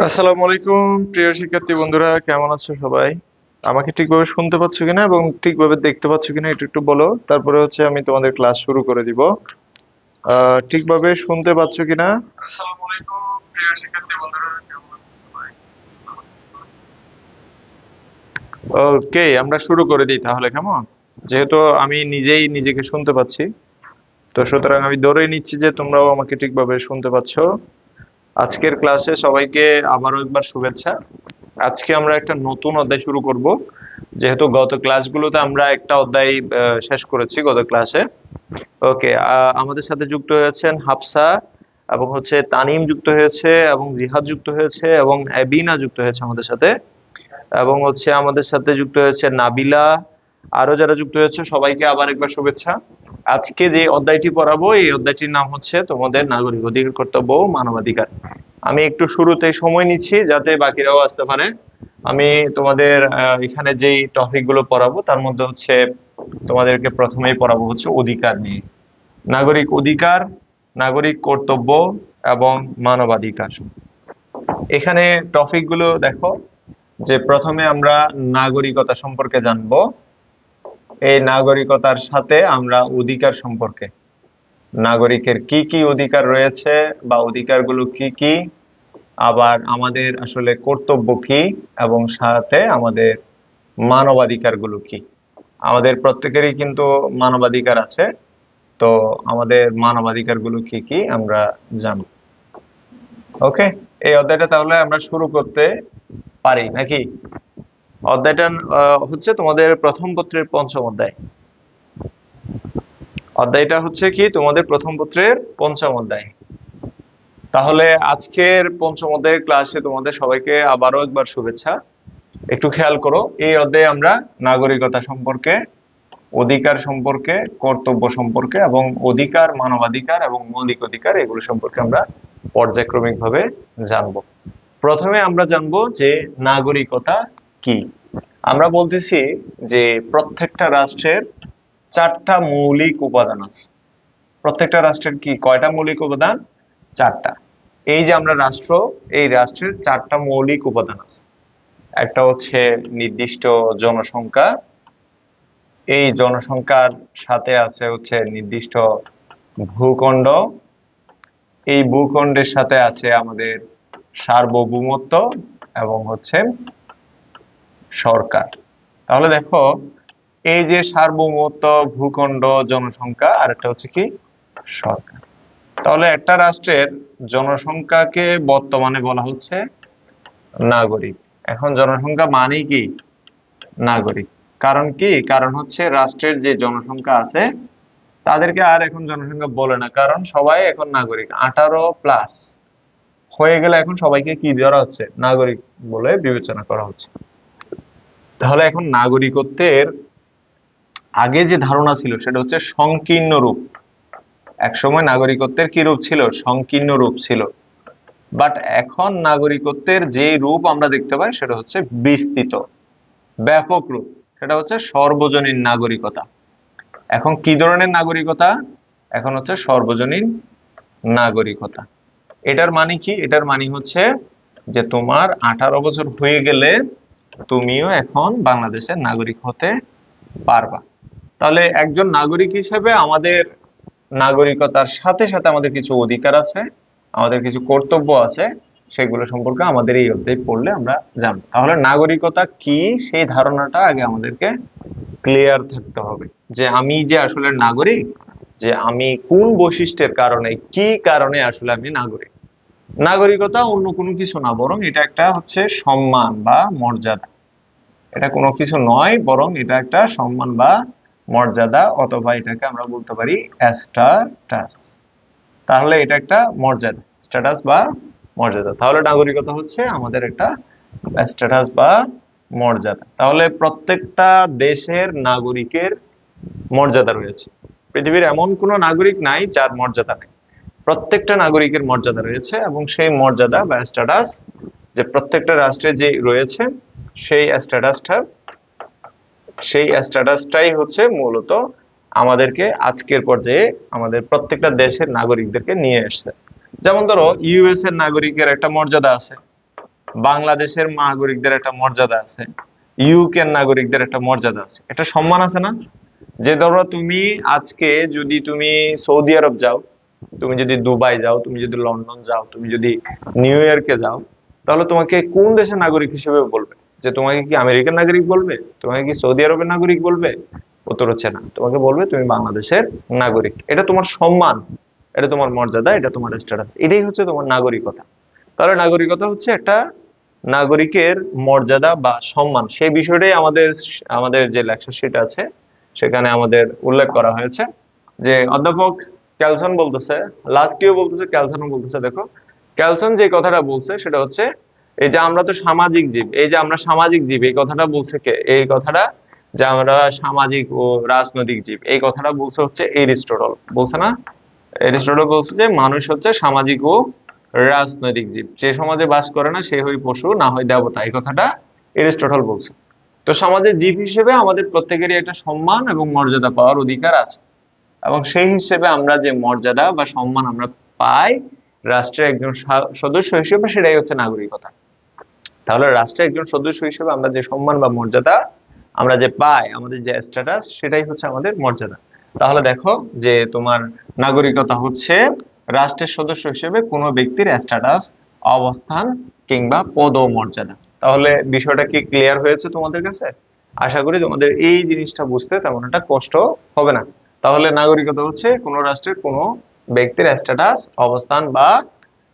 আসসালামু আলাইকুম প্রিয় শিক্ষার্থী বন্ধুরা, কেমন আছো সবাই? আমাকে ঠিকভাবে শুনতে পাচ্ছ কিনা এবং ঠিকভাবে দেখতে পাচ্ছ কিনা এটা একটু বলো, তারপরে হচ্ছে আমি তোমাদের ক্লাস শুরু করে দিব। ঠিকভাবে শুনতে পাচ্ছ কিনা? আসসালামু আলাইকুম প্রিয় শিক্ষার্থী বন্ধুরা, কেমন আছো সবাই? ওকে, আমরা শুরু করে দিই তাহলে, কেমন? যেহেতু আমি নিজেই নিজেকে শুনতে পাচ্ছি, তো সুতরাং আমি ধরেই নিচ্ছি যে তোমরাও আমাকে ঠিকভাবে শুনতে পাচ্ছ। আজকের ক্লাসে সবাইকে আবারও একবার শুভেচ্ছা। আজকে আমরা একটা নতুন অধ্যায় শুরু করব, যেহেতু গত ক্লাসগুলোতে আমরা একটা অধ্যায় শেষ করেছি গত ক্লাসে। ওকে, আমাদের সাথে যুক্ত হয়েছেন হাফসা, এবং হচ্ছে তানিম যুক্ত হয়েছে, এবং জিহাদ যুক্ত হয়েছে, এবং এবিনা যুক্ত হয়েছে আমাদের সাথে, এবং হচ্ছে আমাদের সাথে যুক্ত হয়েছে নাবিলা। আরো যারা যুক্ত হয়েছে সবাইকে আবার একবার শুভেচ্ছা। আজকে যে অধ্যায়টি পড়াবো এই অধ্যায়টির নাম হচ্ছে তোমাদের নাগরিক অধিকার, কর্তব্য ও মানবাধিকার। আমি একটু শুরুতে সময় নিচ্ছি যাতে বাকিরাও আসতে পারে। আমি তোমাদের এখানে যেই টপিক গুলো পড়াবো তার মধ্যে হচ্ছে তোমাদেরকে প্রথমেই পড়াবো হচ্ছে অধিকার নিয়ে, নাগরিক অধিকার, নাগরিক কর্তব্য এবং মানবাধিকার। এখানে টপিক গুলো দেখো, যে প্রথমে আমরা নাগরিকতা সম্পর্কে জানবো, এই নাগরিকতার সাথে আমরা অধিকার সম্পর্কে, নাগরিকের কি কি অধিকার রয়েছে বা অধিকারগুলো কি কি, আবার আমাদের আসলে কর্তব্য কি, এবং সাথে আমাদের মানবাধিকার গুলো কি। আমাদের প্রত্যেকেরই কিন্তু মানবাধিকার আছে, তো আমাদের মানবাধিকার গুলো কি কি আমরা জানব। ওকে, এই অধ্যায়টা তাহলে আমরা শুরু করতে পারি নাকি? অধ্যায়টা হচ্ছে তোমাদের প্রথম পত্রের পঞ্চম অধ্যায়। অধ্যায়টা হচ্ছে কি তোমাদের প্রথম পত্রের পঞ্চম অধ্যায়। তাহলে আজকের পঞ্চম অধ্যায়ের ক্লাসে তোমাদের সবাইকে আবারও একবার শুভেচ্ছা। একটু খেয়াল করো, এই অধ্যায়ে আমরা নাগরিকতা সম্পর্কে, অধিকার সম্পর্কে, কর্তব্য সম্পর্কে, এবং অধিকার, মানবাধিকার এবং মৌলিক অধিকার এগুলো সম্পর্কে আমরা পর্যায়ক্রমিক ভাবে জানবো। প্রথমে আমরা জানবো যে নাগরিকতা কি। আমরা বলতেছি যে প্রত্যেকটা রাষ্ট্রের চারটা মৌলিক উপাদান আছে। প্রত্যেকটা রাষ্ট্রের কি কয়টা মৌলিক উপাদান? চারটা। এই যে আমরা রাষ্ট্র, এই রাষ্ট্রের চারটা মৌলিক উপাদান আছে। একটা হচ্ছে নির্দিষ্ট জনসংখ্যা, এই জনসংখ্যার সাথে আছে হচ্ছে নির্দিষ্ট ভূখণ্ড, এই ভূখণ্ডের সাথে আছে আমাদের সার্বভৌমত্ব এবং হচ্ছে সরকার। তাহলে দেখো, এই যে সার্বভৌমত্ব, ভূখণ্ড, জনসংখ্যা, আর একটা হচ্ছে কি সরকার। তাহলে একটা রাষ্ট্রের জনসংখ্যাকে বর্তমানে বলা হচ্ছে নাগরিক। এখন জনসংখ্যা মানেই কি? নাগরিক। কারণ কি? কারণ হচ্ছে রাষ্ট্রের যে জনসংখ্যা আছে তাদেরকে আর এখন জনসংখ্যা বলে না, কারণ সবাই এখন নাগরিক। 18+ হয়ে গেলে এখন সবাইকে কি ধরা হচ্ছে? নাগরিক বলে বিবেচনা করা হচ্ছে। তাহলে এখন নাগরিকত্বের আগে যে ধারণা ছিল সেটা হচ্ছে সংকীর্ণ রূপ। একসময় নাগরিকত্বের কি রূপ ছিল? সংকীর্ণ রূপ ছিল। বাট এখন নাগরিকত্বের যে রূপ আমরা দেখতে পাই সেটা হচ্ছে বিস্তৃত, ব্যাপক রূপ। সেটা হচ্ছে সর্বজনীন নাগরিকতা। এখন কি ধরনের নাগরিকতা? এখন হচ্ছে সর্বজনীন নাগরিকতা। এটার মানে কি? এটার মানে হচ্ছে যে তোমার 18 বছর হয়ে গেলে তুমিও এখন বাংলাদেশের নাগরিক হতে পারবা। তাহলে একজন নাগরিক হিসেবে আমাদের নাগরিকতার সাথে সাথে আমাদের কিছু অধিকার আছে, আমাদের কিছু কর্তব্য আছে, সেগুলো সম্পর্কে আমাদের এই অধ্যায় পড়লে আমরা জানবো। তাহলে নাগরিকতা কি সেই ধারণাটা আগে আমাদেরকে ক্লিয়ার থাকতে হবে, যে আমি যে আসলে নাগরিক, যে আমি কোন বৈশিষ্ট্যের কারণে, কি কারণে আসলে আমি নাগরিক। নাগরিকতা অন্য কোনো কিছু না, বরং এটা একটা হচ্ছে সম্মান বা মর্যাদা। এটা কোনো কিছু নয়, বরং এটা একটা সম্মান বা মর্যাদা, অথবা এটাকে আমরা বলতে পারি স্ট্যাটাস। তাহলে এটা একটা মর্যাদা, স্ট্যাটাস বা মর্যাদা। তাহলে নাগরিকতা হচ্ছে আমাদের একটা স্ট্যাটাস বা মর্যাদা। তাহলে প্রত্যেকটা দেশের নাগরিকের মর্যাদা রয়েছে। পৃথিবীর এমন কোনো নাগরিক নাই যার মর্যাদা নেই। প্রত্যেকটা নাগরিকের মর্যাদা রয়েছে, এবং সেই মর্যাদা বা স্ট্যাটাস যে প্রত্যেকটা রাষ্ট্রে যে রয়েছে, সেই স্ট্যাটাসটাই হচ্ছে মূলত আমাদেরকে আজকের পর্যায়ে আমাদের প্রত্যেকটা দেশের নাগরিকদেরকে নিয়ে আসছে। যেমন ধরো ইউএস এর নাগরিকের একটা মর্যাদা আছে, বাংলাদেশের নাগরিকদের একটা মর্যাদা আছে, ইউকে নাগরিকদের একটা মর্যাদা আছে, একটা সম্মান আছে না? যে ধরো তুমি আজকে যদি তুমি সৌদি আরব যাও, তুমি যদি দুবাই যাও, তুমি যদি লন্ডন যাও, তুমি যদি নিউ ইয়র্কে যাও, তাহলে তোমাকে কোন দেশের নাগরিক হিসেবে বলবে? যে তোমাকে কি আমেরিকান নাগরিক বলবে? তোমাকে কি সৌদি আরবের নাগরিক বলবে? উত্তর হচ্ছে না, তোমাকে বলবে তুমি বাংলাদেশের নাগরিক। এটা তোমার সম্মান, এটা তোমার মর্যাদা, এটা তোমার স্ট্যাটাস, এটাই হচ্ছে তোমার নাগরিকতা। তাহলে নাগরিকতা হচ্ছে একটা নাগরিকের মর্যাদা বা সম্মান। সেই বিষয়টাই আমাদের আমাদের যে লেকচার শিট আছে সেখানে আমাদের উল্লেখ করা হয়েছে। যে অধ্যাপক ক্যালসন বলতেছে, লাস্কিও বলতেছে, ক্যালসনও বলতেছে। দেখো ক্যালসন যে কথাটা বলছে সেটা হচ্ছে এই যে আমরা তো সামাজিক জীব, এই যে আমরা সামাজিক জীব, এই কথাটা বলছে কে? এই কথাটা যে আমরা সামাজিক ও রাজনৈতিক জীব, এই কথাটা বলছে হচ্ছে এরিস্টটল। বলছে না? এরিস্টটল বলছে যে মানুষ হচ্ছে সামাজিক ও রাজনৈতিক জীব, যে সমাজে বাস করে না সে হয় পশু, না হয় দেবতা। এই কথাটা এরিস্টটল বলছে। তো সমাজের জীব হিসেবে আমাদের প্রত্যেকেরই একটা সম্মান এবং মর্যাদা পাওয়ার অধিকার আছে, এবং সেই হিসেবে আমরা যে মর্যাদা বা সম্মান আমরা পাই রাষ্ট্রের একজন সদস্য হিসেবে, সেটাই হচ্ছে নাগরিকতা। তাহলে রাষ্ট্রের একজন সদস্য হিসেবে আমরা যে সম্মান বা মর্যাদা আমরা যে পাই, আমাদের যে স্ট্যাটাস, সেটাই হচ্ছে আমাদের মর্যাদা। তাহলে দেখো যে তোমার নাগরিকতা হচ্ছে রাষ্ট্রের সদস্য হিসেবে কোনো ব্যক্তির স্ট্যাটাস, অবস্থান কিংবা পদ ও মর্যাদা। তাহলে বিষয়টা কি ক্লিয়ার হয়েছে তোমাদের কাছে? আশা করি তোমাদের এই জিনিসটা বুঝতে তেমন একটা কষ্ট হবে না। তাহলে নাগরিকতা হচ্ছে কোনো রাষ্ট্রের কোনো ব্যক্তির স্ট্যাটাস, অবস্থান বা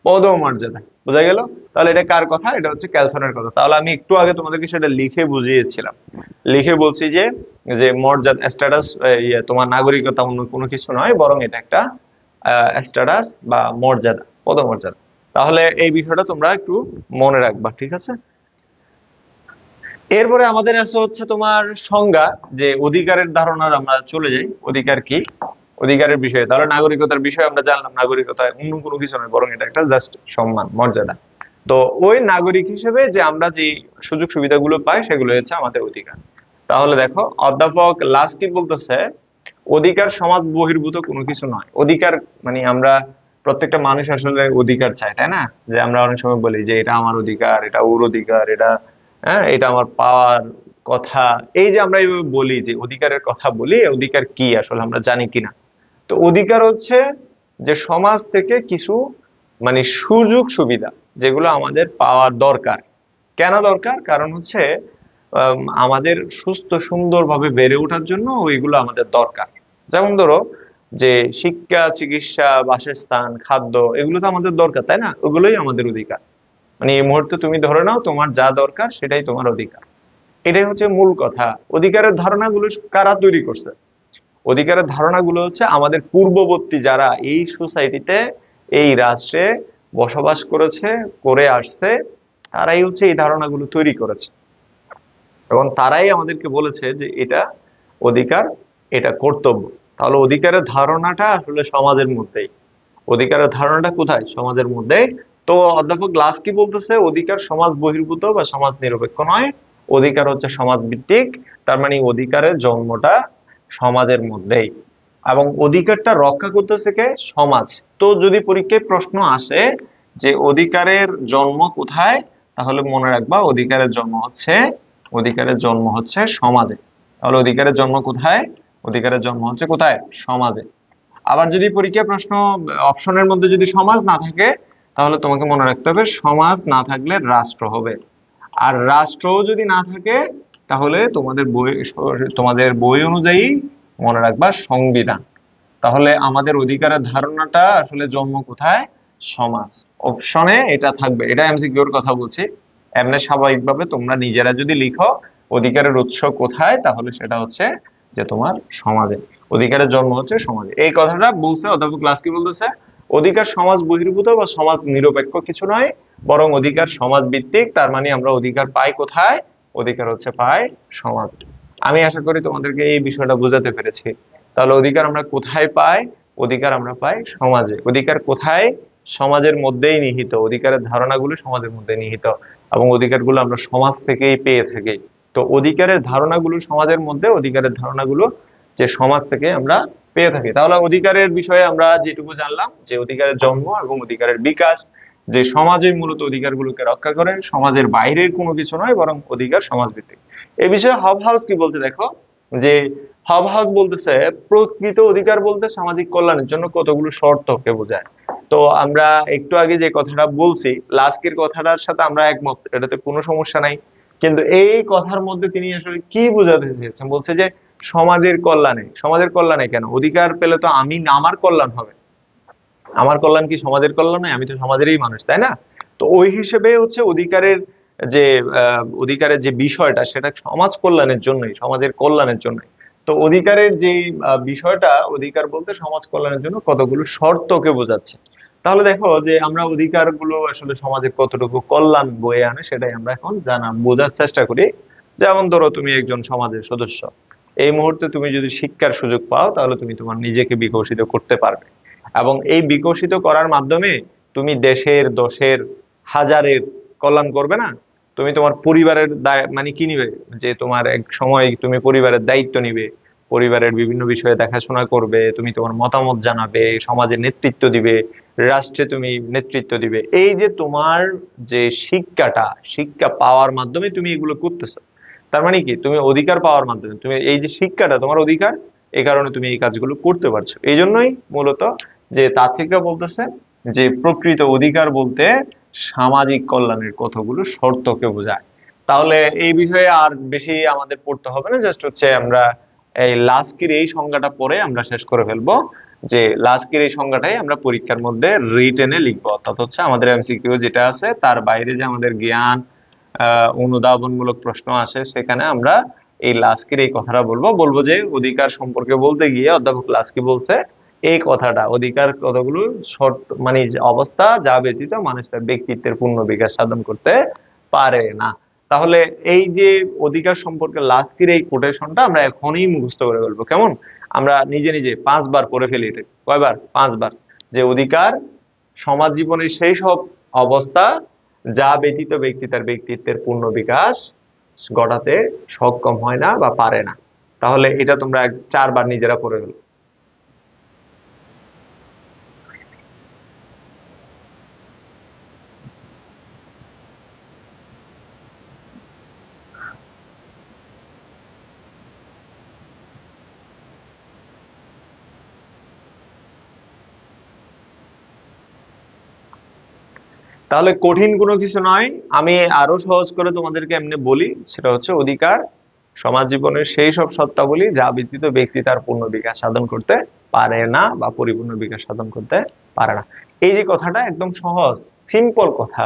পদ ও মর্যাদা। বোঝা গেল? তাহলে এটা কার কথা? এটা হচ্ছে ক্যালসনের কথা। তাহলে আমি একটু আগে তোমাদেরকে সেটা লিখে বুঝিয়েছিলাম। লিখে বলছি যে যে মর্যাদা, স্ট্যাটাস, তোমার নাগরিকতা অন্য কোনো কিছু নয়, বরং এটা একটা স্ট্যাটাস বা মর্যাদা, পদমর্যাদা। তাহলে এই বিষয়টা তোমরা একটু মনে রাখবা, ঠিক আছে? এরপরে আমাদের আছে হচ্ছে তোমার সংজ্ঞা, যে অধিকারের ধারণার আমরা চলে যাই। অধিকার কি? অধিকারের বিষয়ে। তাহলে নাগরিকতার বিষয়ে আমরা জানলাম নাগরিকতা অন্য কোনো কিছু নয়, বরং এটা একটা জাস্ট সম্মান, মর্যাদা। তো ওই নাগরিক হিসেবে যে আমরা যে সুযোগ সুবিধাগুলো পাই সেগুলো হচ্ছে আমাদের অধিকার। তাহলে দেখো অধ্যাপক লাস্কি বলতেছে অধিকার সমাজ বহির্ভূত কোনো কিছু নয়। অধিকার মানে আমরা প্রত্যেকটা মানুষ আসলে অধিকার চায়, তাই না? যে আমরা অনেক সময় বলি যে এটা আমার অধিকার, এটা ওর অধিকার, এটা হ্যাঁ এটা আমার পাওয়ার কথা। এই যে আমরা এইভাবে বলি যে অধিকারের কথা বলি, অধিকার কি আসলে আমরা জানি কিনা? তো অধিকার হচ্ছে যে সমাজ থেকে কিছু মানে সুযোগ সুবিধা যেগুলো আমাদের পাওয়ার দরকার। কেন দরকার? কারণ হচ্ছে আমাদের সুস্থ সুন্দরভাবে বেড়ে ওঠার জন্য ওইগুলো আমাদের দরকার। যেমন ধরো যে শিক্ষা, চিকিৎসা, বাসস্থান, খাদ্য, এগুলো তো আমাদের দরকার, তাই না? ওগুলোই আমাদের অধিকার। মানে এই মুহূর্তে তুমি ধরে নাও তোমার যা দরকার সেটাই তোমার অধিকার। এটাই হচ্ছে মূল কথা। অধিকারের ধারণাগুলো কারা তৈরি করছে? অধিকারের ধারণাগুলো হচ্ছে আমাদের পূর্ববর্তী যারা এই সোসাইটিতে, এই রাষ্ট্রে বসবাস করেছে, করে আসছে, তারাই হচ্ছে এই ধারণাগুলো তৈরি করেছে। এবং তারাই আমাদেরকে বলেছে যে এটা অধিকার, এটা কর্তব্য। তাহলে অধিকারের ধারণাটা আসলে সমাজের মধ্যেই। অধিকারের ধারণাটা কোথায়? সমাজের মধ্যে। তো অধ্যাপক লাস কি বলতেছে? অধিকার সমাজ বহির্ভূত বা সমাজ নিরপেক্ষ নয়, অধিকার হচ্ছে সমাজ ভিত্তিক। তার মানে অধিকারের জন্মটা সমাজের মধ্যেই, এবং অধিকারটা রক্ষা করতেছে কে? সমাজ। তো যদি পরীক্ষায় প্রশ্ন আসে যে অধিকারের জন্ম কোথায়, তাহলে মনে রাখবা অধিকারের জন্ম হচ্ছে সমাজে। তাহলে অধিকারের জন্ম কোথায়? অধিকারের জন্ম হচ্ছে কোথায়? সমাজে। আবার যদি পরীক্ষা প্রশ্ন অপশনের মধ্যে যদি সমাজ না থাকে, তাহলে তোমাকে মনে রাখতে হবে সমাজ না থাকলে রাষ্ট্র হবে। আর রাষ্ট্রও যদি না থাকে, তাহলে তোমাদের বই অনুযায়ী মনে রাখবা সংবিধান। তাহলে আমাদের অধিকারের ধারণাটা আসলে জন্ম কোথায়? সমাজ। অপশনে এটা থাকবে, এটা এমসিকিউর কথা বলছি। এমনি স্বাভাবিকভাবে তোমরা নিজেরা যদি লিখো অধিকারের উৎস কোথায়, তাহলে সেটা হচ্ছে যে তোমার সমাজে। অধিকারের জন্ম হচ্ছে সমাজে। এই কথাটা বলছে অধ্যাপক ক্লাস কি বলতেছে? অধিকার সমাজ বহির্ভূত বা সমাজ নিরপেক্ষ কিছু নয়, বরং অধিকার সমাজ ভিত্তিক। তার মানে আমরা অধিকার পাই কোথায়? অধিকার হচ্ছে পাই সমাজে। আমি আশা করি তোমাদেরকে এই বিষয়টা বোঝাতে পেরেছি। তাহলে অধিকার আমরা কোথায় পাই? অধিকার আমরা পাই সমাজে। অধিকার কোথায়? সমাজের মধ্যেই নিহিত। অধিকারের ধারণাগুলো সমাজের মধ্যে নিহিত, এবং অধিকারগুলো আমরা সমাজ থেকেই পেয়ে থাকি। তো অধিকারের ধারণাগুলো সমাজের মধ্যে, অধিকারের ধারণাগুলো যে সমাজ থেকে আমরা পেয়ে থাকি। তাহলে অধিকারের বিষয়ে আমরা যেটুকু জানলাম যে অধিকারের জন্ম এবং অধিকারের বিকাশ, যে সমাজই মূলত অধিকারগুলোকে রক্ষা করে, সমাজের বাইরের কোনো কিছু নয়, বরং অধিকার সমাজ ভিত্তিক। এই বিষয়ে হব হাউস কি বলছে দেখো, যে হব হাউস বলতেছে প্রকৃত অধিকার বলতে সামাজিক কল্যাণের জন্য কতগুলো শর্তকে বোঝায়। তো আমরা একটু আগে যে কথাটা বলছি, লাস্কের কথাটার সাথে আমরা একমত, এটাতে কোনো সমস্যা নাই। কিন্তু এই কথার মধ্যে তিনি আসলে কি বোঝাতে চেয়েছেন? বলছে যে সমাজের কল্যাণে। সমাজের কল্যাণে কেন? অধিকার পেলে তো আমার কল্যাণ হবে। আমার কল্যাণ কি সমাজের কল্যাণ নয়? আমি তো সমাজেরই মানুষ, তাই না? তো ওই হিসেবে হচ্ছে অধিকারের যে বিষয়টা, সেটা সমাজ কল্যাণের জন্যই, সমাজের কল্যাণের জন্যই। তো অধিকারের যে বিষয়টা, অধিকার বলতে সমাজ কল্যাণের জন্য কতগুলো শর্তকে বোঝাচ্ছে। তাহলে দেখো যে আমরা অধিকারগুলো আসলে সমাজের কতটুকু কল্যাণ বয়ে আনে, সেটাই আমরা এখন বোঝার চেষ্টা করি। যেমন ধরো তুমি একজন সমাজের সদস্য, এই মুহূর্তে তুমি যদি শিক্ষার সুযোগ পাও, তাহলে তুমি তোমার নিজেকে বিকশিত করতে পারবে। এবং এই বিকশিত করার মাধ্যমে তুমি দেশের, দশের, হাজারের কল্যাণ করবে না? তুমি তোমার পরিবারের দায় মানে কি নিবে? যে তোমার এক সময় তুমি পরিবারের দায়িত্ব নিবে, পরিবারের বিভিন্ন বিষয়ে দেখাশোনা করবে, তুমি তোমার মতামত জানাবে, সমাজে নেতৃত্ব দিবে, রাষ্ট্রে তুমি নেতৃত্ব দিবে। এই যে তোমার যে শিক্ষা পাওয়ার মাধ্যমে তুমি এগুলো করতেছো। তার মানে কি? তুমি অধিকার পাওয়ার মাধ্যমে, তুমি এই যে শিক্ষাটা তোমার অধিকার, এই কারণে তুমি এই কাজগুলো করতে পারছো। এই জন্যই মূলত যে তাত্ত্বিকরা বলতেছে যে প্রকৃত অধিকার বলতে সামাজিক কল্যাণের কতগুলো শর্তকে বোঝায়। তাহলে এই বিষয়ে আর বেশি আমাদের পড়তে হবে না, জাস্ট হচ্ছে আমরা এই লাস্কির এই সংজ্ঞাটা পড়ে আমরা শেষ করে ফেলবো। যে লাস্কির এই সংজ্ঞাটাই আমরা পরীক্ষার মধ্যে রিটেনে লিখবো, অর্থাৎ হচ্ছে আমাদের এমসিকিউ যেটা আছে তার বাইরে যে আমাদের জ্ঞান অনুধাবনমূলক প্রশ্ন আসে, সেখানে আমরা এই লাস্কির এই কথাটা বলবো যে অধিকার সম্পর্কে বলতে গিয়ে অধ্যাপক লাস্কি বলছে এই কথাটা, অধিকার কতগুলো শর্ত মানে যে অবস্থা যা ব্যতীত মানুষ তার ব্যক্তিত্বের পূর্ণ বিকাশ সাধন করতে পারে না। তাহলে এই যে অধিকার সম্পর্কে লাস্কির এই কোটেশনটা আমরা এখনই মুখস্থ করে ফেলবো। কেমন? আমরা নিজে নিজে 5 বার পড়ে ফেলি এটা। কয়বার? 5 বার। যে অধিকার সমাজ জীবনের সেই সব অবস্থা যা ব্যতীত ব্যক্তি তার ব্যক্তিত্বের পূর্ণ বিকাশ ঘটাতে সক্ষম হয় না বা পারে না। তাহলে এটা তোমরা 4 বার নিজেরা পড়ে ফেলো। তাহলে কঠিন কোনো কিছু নয়, আমি আরো সহজ করে তোমাদেরকে এমনি বলি। সেটা হচ্ছে অধিকার সমাজ জীবনের সেই সব সত্তাবলী যা ব্যতীত ব্যক্তি তার পূর্ণ বিকাশ সাধন করতে পারে না বা পরিপূর্ণ বিকাশ সাধন করতে পারে না। এই যে কথাটা একদম সহজ সিম্পল কথা।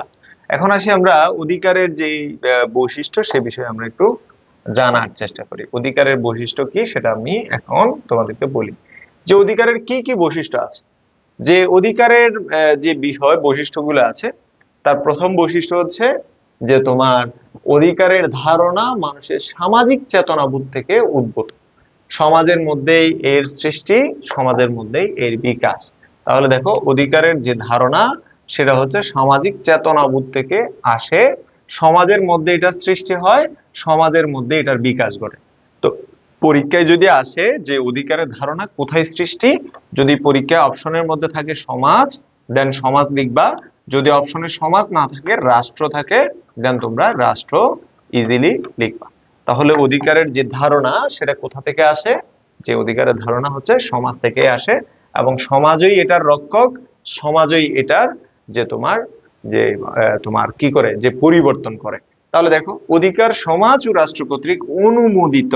এখন আসি আমরা অধিকারের যে বৈশিষ্ট্য সে বিষয়ে আমরা একটু জানার চেষ্টা করি। অধিকারের বৈশিষ্ট্য কি সেটা আমি এখন তোমাদেরকে বলি, যে অধিকারের কি কি বৈশিষ্ট্য আছে। যে অধিকারের যে বিষয় বৈশিষ্ট্যগুলো আছে, তার প্রথম বৈশিষ্ট্য হচ্ছে যে তোমার অধিকারের ধারণা মানুষের সামাজিক চেতনাবোধ থেকে উদ্ভূত। সমাজের মধ্যেই এর সৃষ্টি, সমাজের মধ্যেই এর বিকাশ। তাহলে দেখো অধিকারের যে ধারণা সেটা হচ্ছে সামাজিক চেতনাবোধ থেকে আসে, সমাজের মধ্যে এটা সৃষ্টি হয়, সমাজের মধ্যে এটার বিকাশ ঘটে। তো পরীক্ষায় যদি আসে যে অধিকারের ধারণা কোথায় সৃষ্টি, যদি পরীক্ষায় অপশনের মধ্যে থাকে সমাজ, দেন সমাজ লিখবা। যদি অপশনে সমাজ না থাকে, রাষ্ট্র থাকে, দেন তোমরা রাষ্ট্র ইজিলি লিখবা। তাহলে অধিকারের যে ধারণা সেটা কোথা থেকে আসে, যে অধিকারের ধারণা হচ্ছে সমাজ থেকে আসে, এবং সমাজই এটার রক্ষক, সমাজই এটার যে তোমার যে তোমার কি করে যে পরিবর্তন করে। তাহলে দেখো অধিকার সমাজ ও রাষ্ট্র কর্তৃক অনুমোদিত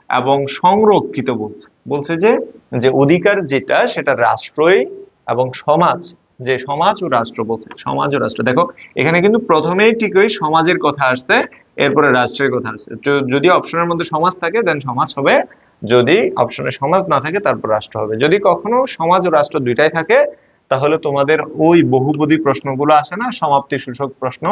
এবং সংরক্ষিত বলছে। বলছে যে যে অধিকার যেটা সেটা রাষ্ট্রই এবং সমাজ, যে সমাজ ও রাষ্ট্র বলছে, সমাজ ও রাষ্ট্র। দেখো এখানে কিন্তু প্রথমেই ঠিকই সমাজের কথা আসছে, এরপরে রাষ্ট্রের কথা আসছে। যদি অপশনের মধ্যে সমাজ থাকে দেন সমাজ হবে, যদি অপশনে সমাজ না থাকে তারপর রাষ্ট্র হবে। যদি কখনো সমাজ ও রাষ্ট্র দুইটাই থাকে তাহলে তোমাদের ওই বহুপদী প্রশ্নগুলো আসে না, সমাপ্তি সূচক প্রশ্ন,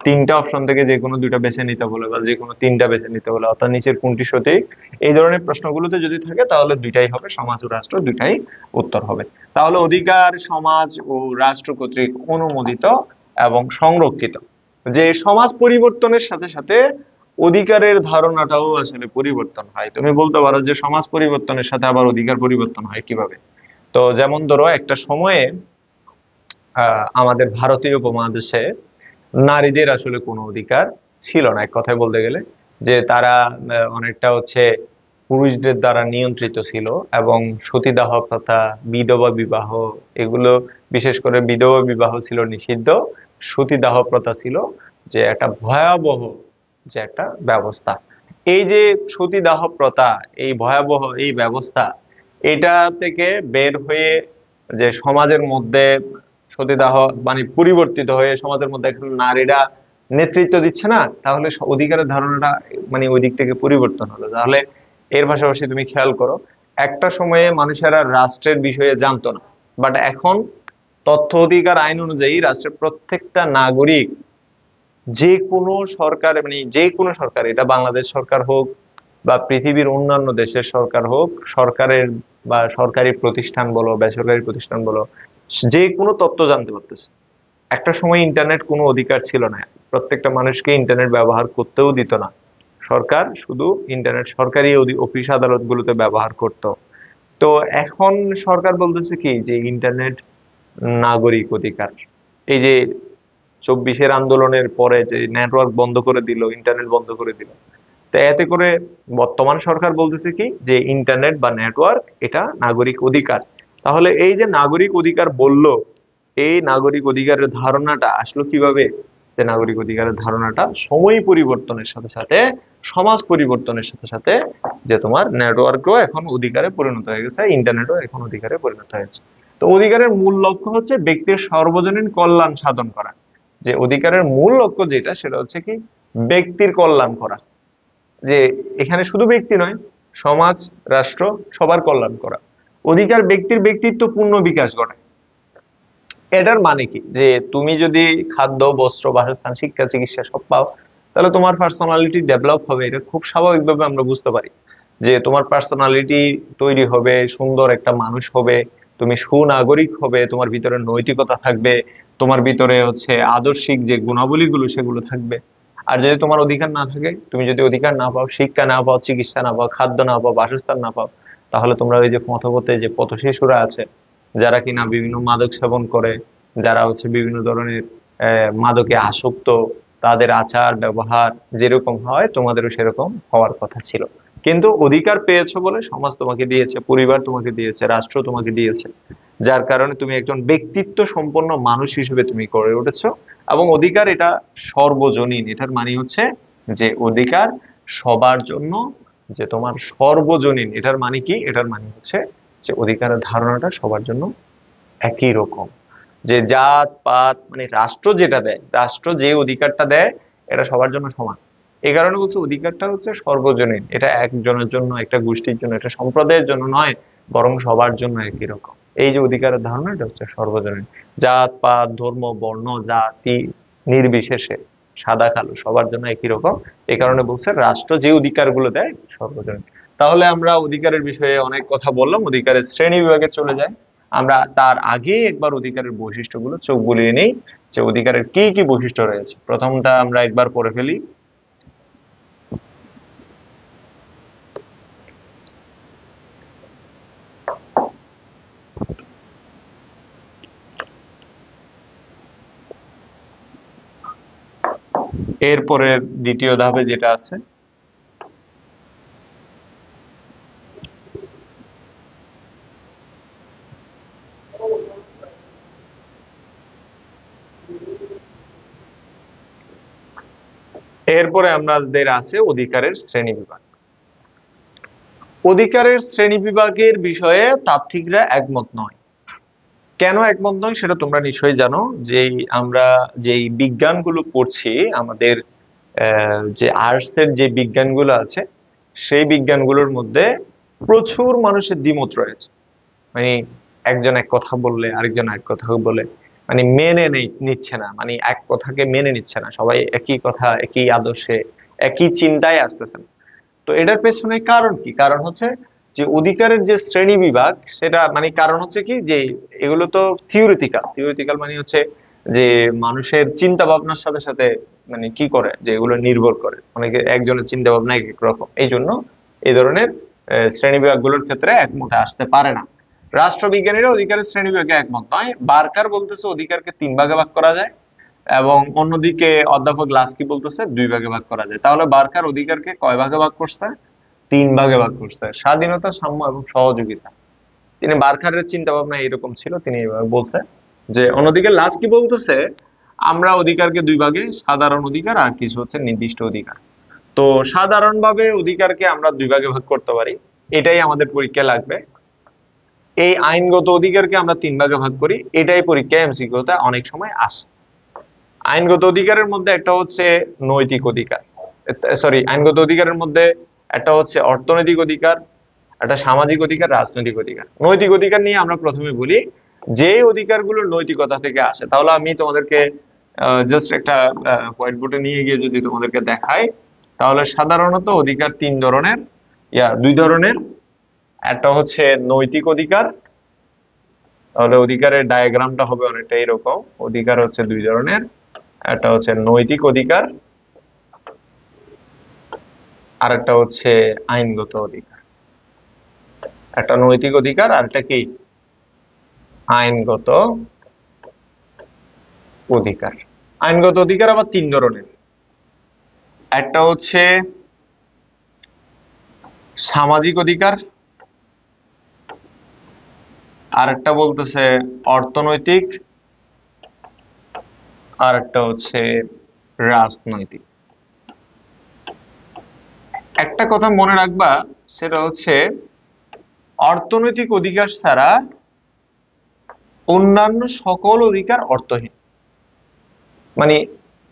তিনটা অপশন থেকে যে কোনো দুইটা বেছে নিতে বলে বা যে কোনো তিনটা বেছে নিতে বলে, অর্থাৎ নিচের কোনটি সঠিক, এই ধরনের প্রশ্নগুলোতে যদি থাকে তাহলে দুইটাই হবে, সমাজ ও রাষ্ট্র দুইটাই উত্তর হবে। তাহলে অধিকার সমাজ ও রাষ্ট্র কর্তৃক অনুমোদিত এবং সংরক্ষিত। যে সমাজ পরিবর্তনের সাথে সাথে অধিকারের ধারণাটাও আসলে পরিবর্তন হয়। তুমি বলতে পারো যে সমাজ পরিবর্তনের সাথে আবার অধিকার পরিবর্তন হয় কিভাবে। তো যেমন ধরো একটা সময়ে আমাদের ভারতীয় উপমহাদেশে নারীদের আসলে কোনো অধিকার ছিল না, এক কথায় বলতে গেলে যে তারা অনেকটা হচ্ছে পুরুষদের দ্বারা নিয়ন্ত্রিত ছিল, এবং সতীদাহ প্রথা, বিধবা বিবাহ, এগুলো বিশেষ করে বিধবা বিবাহ ছিল নিষিদ্ধ, সতীদাহ প্রথা ছিল যে একটা ভয়াবহ যে একটা ব্যবস্থা। এই যে সতীদাহ প্রথা, এই ভয়াবহ এই ব্যবস্থা, এটা থেকে বের হয়ে যে সমাজের মধ্যে সতীদাহ মানে পরিবর্তিত হয়ে সমাজের মধ্যে এখন নারীরা নেতৃত্ব দিচ্ছে না, তাহলে অধিকারের ধারণাটা মানে ওই দিক থেকে পরিবর্তন হলো। তাহলে এর পাশাপাশি তুমি খেয়াল করো, একটা সময়ে মানুষেরা রাষ্ট্রের বিষয়ে জানতো না, বাট এখন তথ্য অধিকার আইন অনুযায়ী রাষ্ট্রের প্রত্যেকটা নাগরিক, যে কোনো সরকার মানে যে কোনো সরকার, এটা বাংলাদেশ সরকার হোক বা পৃথিবীর অন্যান্য দেশের সরকার হোক, সরকারের বা সরকারি প্রতিষ্ঠান বলো বেসরকারি প্রতিষ্ঠান বলো, যে কোনো তথ্য জানতে পারতেছে। একটা সময় ইন্টারনেট কোনো অধিকার ছিল না, প্রত্যেকটা মানুষকে ইন্টারনেট ব্যবহার করতেও দিত না সরকার, শুধু ইন্টারনেট সরকারি অফিস আদালতগুলোতে ব্যবহার করত। তো এখন সরকার বলতেছে কি যে ইন্টারনেট নাগরিক অধিকার। এই যে 24-এর আন্দোলনের পরে যে নেটওয়ার্ক বন্ধ করে দিল, ইন্টারনেট বন্ধ করে দিল, তো এতে করে বর্তমান সরকার বলতেছে কি যে ইন্টারনেট বা নেটওয়ার্ক এটা নাগরিক অধিকার। তাহলে এই যে নাগরিক অধিকার বলল, এই নাগরিক অধিকারের ধারণাটা আসলো কিভাবে, যে নাগরিক অধিকারের ধারণাটা সময় পরিবর্তনের সাথে সাথে, সমাজ পরিবর্তনের সাথে সাথে, যে তোমার নেটওয়ার্কও এখন অধিকারে পরিণত হয়ে গেছে, ইন্টারনেটও এখন অধিকারে পরিণত হয়েছে। তো অধিকারের মূল লক্ষ্য হচ্ছে ব্যক্তির সর্বজনীন কল্যাণ সাধন করা। যে অধিকারের মূল লক্ষ্য যেটা সেটা হচ্ছে কি ব্যক্তির কল্যাণ করা। যে এখানে শুধু ব্যক্তি নয়, সমাজ রাষ্ট্র সবার কল্যাণ করা। অধিকার ব্যক্তির ব্যক্তিত্ব পূর্ণ বিকাশ ঘটায়। এটার মানে কি যে তুমি যদি খাদ্য বস্ত্র বাসস্থান শিক্ষা চিকিৎসা সব পাও, তাহলে তোমার পার্সোনালিটি ডেভেলপ হবে, এটা খুব স্বাভাবিকভাবে আমরা বুঝতে পারি। যে তোমার পার্সোনালিটি তৈরি হবে, সুন্দর একটা মানুষ হবে, তুমি সুনাগরিক হবে, তোমার ভিতরে নৈতিকতা থাকবে, তোমার ভিতরে হচ্ছে আদর্শিক যে গুণাবলীগুলো সেগুলো থাকবে। আর যদি তোমার অধিকার না থাকে, তুমি যদি অধিকার না পাও, শিক্ষা না পাও, চিকিৎসা না পাও, খাদ্য না পাও, বাসস্থান না পাও, তাহলে তোমরা ওই যে পথপথে যে পথ শিশুরা আছে, যারা কিনা বিভিন্ন মাদক সেবন করে, যারা হচ্ছে বিভিন্ন ধরনের মাদকে আসক্ত, তাদের আচার ব্যবহার যেরকম হয় তোমাদেরও সেরকম হওয়ার কথা ছিল। কিন্তু অধিকার পেয়েছো বলে সমাজ তোমাকে দিয়েছে, পরিবার তোমাকে দিয়েছে, রাষ্ট্র তোমাকে দিয়েছে, যার কারণে তুমি একজন ব্যক্তিত্ব সম্পন্ন মানুষ হিসেবে তুমি গড়ে উঠেছো। এবং অধিকার এটা সর্বজনীন, এটার মানে হচ্ছে যে অধিকার সবার জন্য, যে তোমার সর্বজনীন, এটার মানে কি, এটার মানে হচ্ছে যে অধিকারের ধারণাটা সবার জন্য একই রকম, যে জাত পাত মানে রাষ্ট্র যেটা দেয়, রাষ্ট্র যে অধিকারটা দেয় এটা সবার জন্য সমান। এই কারণে বলছে অধিকারটা হচ্ছে সর্বজনীন, এটা একজনের জন্য, একটা গোষ্ঠীর জন্য, এটা সম্প্রদায়ের জন্য নয়, বরং সবার জন্য একই রকম। এই যে অধিকারের ধারণা, এটা হচ্ছে সর্বজনীন। জাত পাত ধর্ম বর্ণ জাতি নির্বিশেষে, সাদা কালো সবার জন্য একই রকম। এই কারণে বলছে রাষ্ট্র যে অধিকারগুলো দেয় সর্বজনীন। তাহলে আমরা অধিকারের বিষয়ে অনেক কথা বললাম, অধিকারের শ্রেণী বিভাগে চলে যাই। আমরা তার আগে একবার অধিকারের বৈশিষ্ট্যগুলো চোখ বুলিয়ে নেই, যে অধিকারের কি কি বৈশিষ্ট্য রয়েছে। প্রথমটা আমরা একবার পড়ে ফেলি। এরপরে দ্বিতীয় ধাপে যেটা আছে, এরপরে আমাদের আছে অধিকারের শ্রেণী বিভাগ। অধিকারের শ্রেণী বিভাগের বিষয়ে তাত্ত্বিকরা একমত নয়। কেন একমত নয় সেটা তোমরা নিশ্চয়ই জানো। যে আমরা যেই বিজ্ঞানগুলো পড়ছি, আমাদের যে আর্টস এর যে বিজ্ঞানগুলো আছে, সেই বিজ্ঞানগুলোর মধ্যে প্রচুর মানুষের দ্বিমত রয়েছে। মানে একজন এক কথা বললে আরেকজন এক কথা বলে, মানে মেনে নিচ্ছে না, মানে এক কথাকে মেনে নিচ্ছে না, সবাই একই কথা একই আদর্শে একই চিন্তায় আসতেছে না। তো এটার পেছনে কারণ কি? কারণ হচ্ছে যে অধিকারের যে শ্রেণী বিভাগ, সেটা মানে কারণ হচ্ছে কি, যে এগুলো তো থিওরিটিক্যাল। থিওরিটিক্যাল মানে হচ্ছে যে মানুষের চিন্তা ভাবনার সাথে সাথে মানে কি করে, যে এগুলো নির্ভর করে, অনেকে একজনের চিন্তা ভাবনা এক এক রকম। এই জন্য এই ধরনের শ্রেণী বিভাগগুলোর ক্ষেত্রে একমতে আসতে পারে না। রাষ্ট্রবিজ্ঞানীরা অধিকারের শ্রেণী বিভাগে একমত নয়। বার্কার বলতেছে অধিকারকে 3 ভাগে ভাগ করা যায়, এবং অন্যদিকে অধ্যাপক লাস্কি বলতেছে 2 ভাগে ভাগ করা যায়। তাহলে বার্কার অধিকারকে কয় ভাগে ভাগ করছে? 3 ভাগে ভাগ করছে। স্বাধীনতা, সাম্য এবং সহযোগিতা। তিনি বার্কারের চিন্তা ভাবনা এরকম ছিল, তিনি এভাবে বলছে। যে অন্যদিকে লাস্কি বলতেছে আমরা অধিকারকে 2 ভাগে, সাধারণ অধিকার আর কিছু হচ্ছে নির্দিষ্ট অধিকার। তো সাধারণভাবে অধিকারকে আমরা 2 ভাগে ভাগ করতে পারি, এটাই আমাদের পরীক্ষায় লাগবে। এই আইনগত অধিকারকে আমরা 3 ভাগে ভাগ করি, এটাই পরীক্ষায় এমসিকিউতে অনেক সময় আসে। আইনগত অধিকারের মধ্যে একটা হচ্ছে নৈতিক অধিকার, সরি, আইনগত অধিকারের মধ্যে একটা হচ্ছে অর্থনৈতিক অধিকার, একটা সামাজিক অধিকার, রাজনৈতিক অধিকার। নৈতিক অধিকার নিয়ে আমরা প্রথমে বলি, যে অধিকারগুলো নৈতিকতা থেকে আসে। তাহলে আমি তোমাদেরকে জাস্ট একটা হোয়াইট বোর্ডে নিয়ে গিয়ে যদি তোমাদেরকে দেখাই, তাহলে সাধারণত অধিকার 3 ধরনের, 2 ধরনের। একটা হচ্ছে নৈতিক অধিকার, তাহলে অধিকারের ডায়াগ্রামটা হবে অনেকটা এরকম। অধিকার হচ্ছে 2 ধরনের, একটা হচ্ছে নৈতিক অধিকার, আর একটা হচ্ছে আইনগত অধিকার। একটা নৈতিক অধিকার আর একটা কি আইনগত অধিকার। আইনগত অধিকার আবার 3 ধরনের। একটা হচ্ছে সামাজিক অধিকার, আর একটা বলতেছে অর্থনৈতিক, আর একটা হচ্ছে রাজনৈতিক। একটা কথা মনে রাখবা, সেটা হচ্ছে অর্থনৈতিক অধিকার ছাড়া অন্যান্য সকল অধিকার অর্থহীন। মানে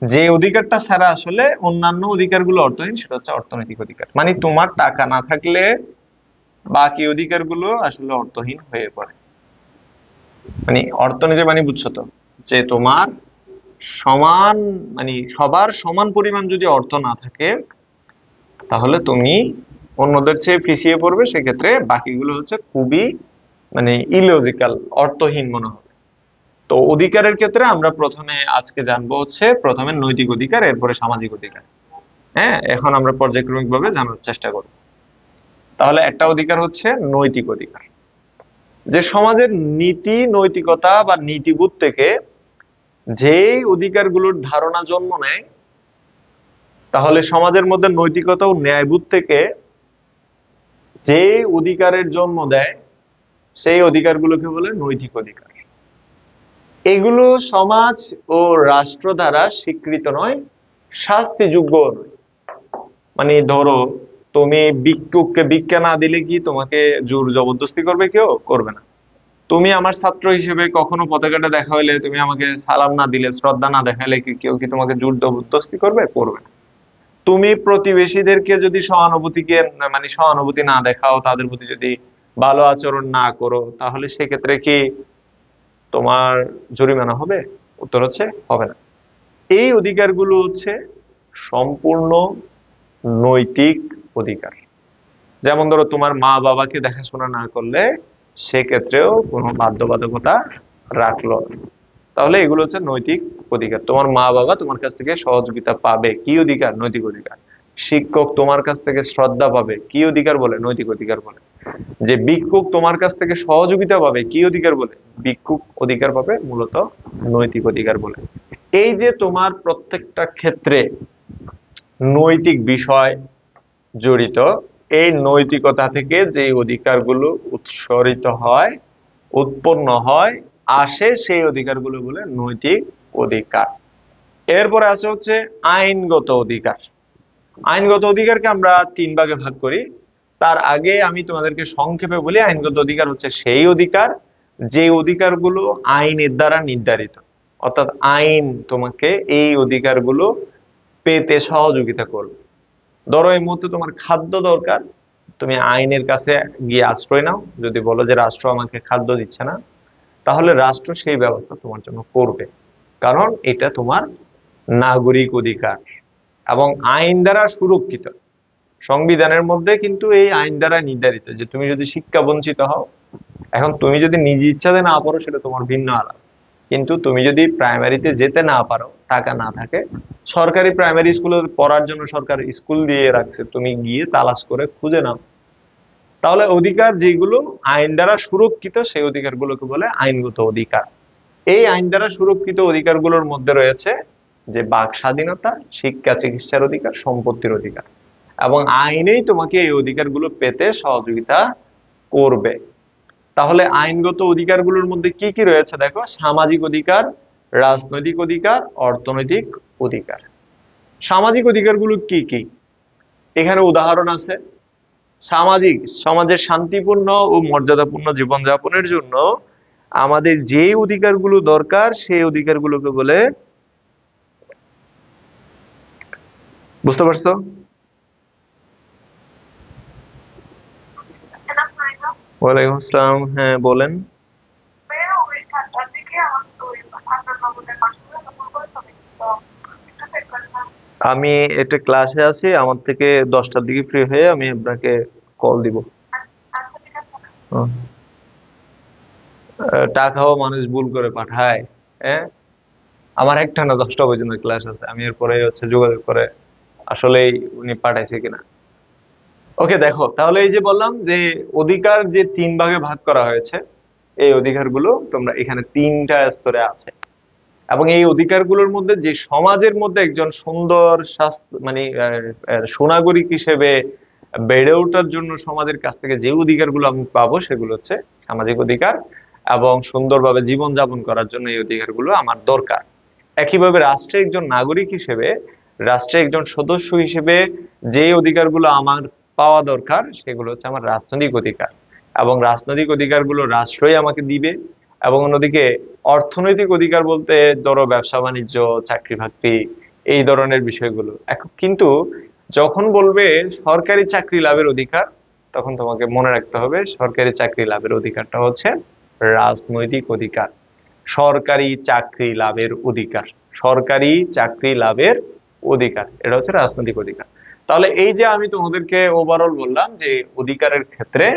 যে অধিকারটা ছাড়া আসলে অন্যান্য অধিকারগুলো অর্থহীন, সেটা হচ্ছে অর্থনৈতিক অধিকার। মানে তোমার টাকা না থাকলে বাকি অধিকারগুলো আসলে অর্থহীন হয়ে পড়ে। মানে অর্থনীতি মানে বুঝছো তো, যে তোমার সমান, মানে সবার সমান পরিমাণ যদি অর্থ না থাকে, তাহলে তুমি অন্যদের চেয়ে পিছিয়ে পড়বে। সেক্ষেত্রে বাকিগুলো হচ্ছে খুবই মানে ইলজিক্যাল, অর্থহীন মনে হবে। তো অধিকারের ক্ষেত্রে আমরা প্রথমে আজকে জানবো হচ্ছে প্রথমে নৈতিক অধিকার, এরপরে সামাজিক অধিকার। হ্যাঁ, এখন আমরা পর্যায়ক্রমিক ভাবে জানার চেষ্টা করব। তাহলে একটা অধিকার হচ্ছে নৈতিক অধিকার, যে সমাজের নীতি নৈতিকতা বা নীতিবোধ থেকে যে অধিকারগুলোর ধারণা জন্ম নেয়, তাহলে সমাজের মধ্যে নৈতিকতা ও ন্যায়বোধ থেকে যে অধিকারের জন্ম দেয়, সেই অধিকারগুলোকে বলে নৈতিক অধিকার। এগুলো সমাজ ও রাষ্ট্র দ্বারা স্বীকৃত নয়, শাস্তিযোগ্য নয়। মানে ধরো তুমি ভিক্ষুককে ভিক্ষা না দিলে কি তোমাকে জোর জবরদস্তি করবে? কেউ করবে না। তুমি আমার ছাত্র হিসেবে কখনো পতাকাটা দেখা হইলে তুমি আমাকে সালাম না দিলে, শ্রদ্ধা না দেখাইলে কি কেউ কি তোমাকে জোর জবরদস্তি করবে? করবে না। তুমি প্রতিবেশীদেরকে যদি সহানুভূতি না দেখাও, তাদের প্রতি যদি ভালো আচরণ না করো, তাহলে সেক্ষেত্রে কি তোমার জরিমানা হবে? উত্তর হচ্ছে হবে না। এই অধিকারগুলো হচ্ছে সম্পূর্ণ নৈতিক অধিকার। যেমন ধরো তোমার মা বাবাকে দেখাশোনা না করলে সেক্ষেত্রেও কোনো বাধ্যবাধকতা রাখলো না। তাহলে এগুলো হচ্ছে নৈতিক অধিকার। তোমার মা বাবা তোমার কাছ থেকে সহযোগিতা পাবে, কি অধিকার? নৈতিক অধিকার। শিক্ষক তোমার কাছ থেকে শ্রদ্ধা পাবে, কি অধিকার বলে? নৈতিক অধিকার বলে। যে ভিক্ষুক তোমার কাছ থেকে সহযোগিতা পাবে, কি অধিকার বলে? ভিক্ষুক অধিকার পাবে মূলত নৈতিক অধিকার বলে। এই যে তোমার প্রত্যেকটা ক্ষেত্রে নৈতিক বিষয় জড়িত, এই নৈতিকতা থেকে যে অধিকারগুলো উৎসরিত হয়, উৎপন্ন হয়, আসে, সেই অধিকারগুলো বলে নৈতিক অধিকার। এরপরে আছে হচ্ছে আইনগত অধিকার। আইনগত অধিকারকে আমরা তিন ভাগে ভাগ করি। তার আগে আমি তোমাদেরকে সংক্ষেপে বলি, আইনগত অধিকার হচ্ছে সেই অধিকার যে অধিকারগুলো আইনের দ্বারা নির্ধারিত। অর্থাৎ আইন তোমাকে এই অধিকারগুলো পেতে সহযোগিতা করবে। ধরো এই মুহূর্তে তোমার খাদ্য দরকার, তুমি আইনের কাছে গিয়ে আশ্রয় নাও। যদি বলো যে রাষ্ট্র আমাকে খাদ্য দিচ্ছে না, তাহলে রাষ্ট্র সেই ব্যবস্থা তোমার জন্য করবে, কারণ এটা তোমার নাগরিক অধিকার এবং আইন দ্বারা সুরক্ষিত। সংবিধানের মধ্যে কিন্তু এই আইন দ্বারা নির্ধারিত যে তুমি যদি শিক্ষা বঞ্চিত হও, এখন তুমি যদি নিজ ইচ্ছাতে না পারো সেটা তোমার ভিন্ন আলাদা, কিন্তু তুমি যদি প্রাইমারিতে যেতে না পারো, টাকা না থাকে, সরকারি প্রাইমারি স্কুলে পড়ার জন্য সরকার স্কুল দিয়ে রাখছে, তুমি গিয়ে তালাশ করে খুঁজে নাও। তাহলে অধিকার যেগুলো আইন দ্বারা সুরক্ষিত, সেই অধিকারগুলোকে বলে আইনগত অধিকার। এই আইন দ্বারা সুরক্ষিত অধিকারগুলোর মধ্যে রয়েছে যে বাক স্বাধীনতা, শিক্ষা, চিকিৎসার অধিকার, সম্পত্তির অধিকার, এবং আইনেই তোমাকে এই অধিকারগুলো পেতে সহযোগিতা করবে। তাহলে আইনগত অধিকারগুলোর মধ্যে কি কি রয়েছে দেখো: সামাজিক অধিকার, রাজনৈতিক অধিকার, অর্থনৈতিক অধিকার। সামাজিক অধিকারগুলো কি কি? এখানে উদাহরণ আছে। সমাজের শান্তিপূর্ণ ও মর্যাদাপূর্ণ জীবনযাপনের জন্য আমাদের যে অধিকারগুলো দরকার, সেই অধিকারগুলোকে বলে, বুঝতে পারছো? ওয়ালাইকুম আসসালাম। হ্যাঁ বলেন। আমি একটা ক্লাসে আছি, আমার থেকে 10টার দিকে ফ্রি হয়ে আমি আপনাকে কল দিব। হুম। টাকাও মানুষ ভুল করে পাঠায়। হ্যাঁ, আমার একটা না 10টা পর্যন্ত ক্লাস আছে, আমি এরপরে হচ্ছে যোগাযোগ করে আসলেই উনি পাঠাইছে কিনা। ওকে, দেখো তাহলে এই যে বললাম যে অধিকার যে তিন ভাগে ভাগ করা হয়েছে, এই অধিকারগুলো তোমরা এখানে তিনটা স্তরে আছে। এবং এই অধিকারগুলোর মধ্যে যে সমাজের মধ্যে একজন সুন্দর স্বাস্থ্য সুনাগরিক হিসেবে বেড়ে ওঠার জন্য সমাজের কাছ থেকে যে অধিকারগুলো আমি পাবো, সেগুলো হচ্ছে সামাজিক অধিকার। এবং সুন্দরভাবে জীবন যাপন করার জন্য এই অধিকারগুলো আমার দরকার। একইভাবে রাষ্ট্রে একজন নাগরিক হিসেবে, রাষ্ট্রে একজন সদস্য হিসেবে যে অধিকারগুলো আমার পাওয়া দরকার, সেগুলো হচ্ছে আমার রাজনৈতিক অধিকার। এবং রাজনৈতিক অধিকারগুলো রাষ্ট্রই আমাকে দিবে। এবং অন্যদিকে অর্থনৈতিক অধিকার বলতে ধরো ব্যবসা বাণিজ্য, চাকরি বাকরি, এই ধরনের বিষয়গুলো। এখন কিন্তু যখন বলবে সরকারি চাকরি লাভের অধিকার, তখন তোমাকে মনে রাখতে হবে সরকারি চাকরি লাভের অধিকারটা হচ্ছে রাজনৈতিক অধিকার। সরকারি চাকরি লাভের অধিকার, সরকারি চাকরি লাভের অধিকার, এটা হচ্ছে রাজনৈতিক অধিকার। তাহলে এই যে আমি তোমাদেরকে ওভারঅল বললাম যে অধিকারের ক্ষেত্রে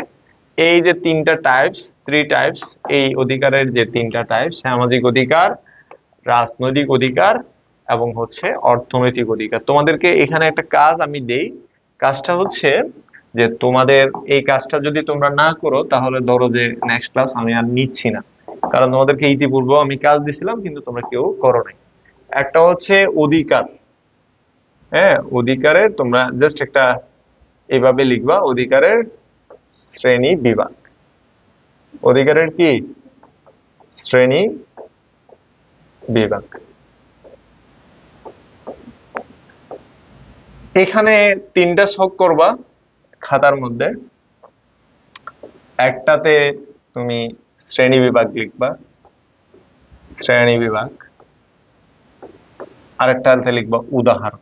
এই যে তিনটা টাইপস, থ্রি টাইপস, এই অধিকারের যে তিনটা টাইপ: সামাজিক অধিকার, রাজনৈতিক অধিকার এবং হচ্ছে অর্থনৈতিক অধিকার। তোমাদেরকে এখানে একটা কাজ আমি দেই। কাজটা হচ্ছে যে তোমাদের এই কাজটা যদি তোমরা না করো, তাহলে ধরো যে নেক্সট ক্লাস আমি আর নিচ্ছি না, কারণ তোমাদেরকে ইতিপূর্বে আমি কাজ দিছিলাম কিন্তু তোমরা কেউ করো নাই। একটা হচ্ছে অধিকার। হ্যাঁ, অধিকারের তোমরা জাস্ট একটা এভাবে লিখবা: অধিকারের শ্রেণী বিভাগ। অধিকারের কি শ্রেণী বিভাগ। এখানে তিনটা ছক করবা। খাতার মধ্যে একটাতে তুমি শ্রেণী বিভাগ লিখবা, শ্রেণী বিভাগ, আরেকটাতে লিখবা উদাহরণ।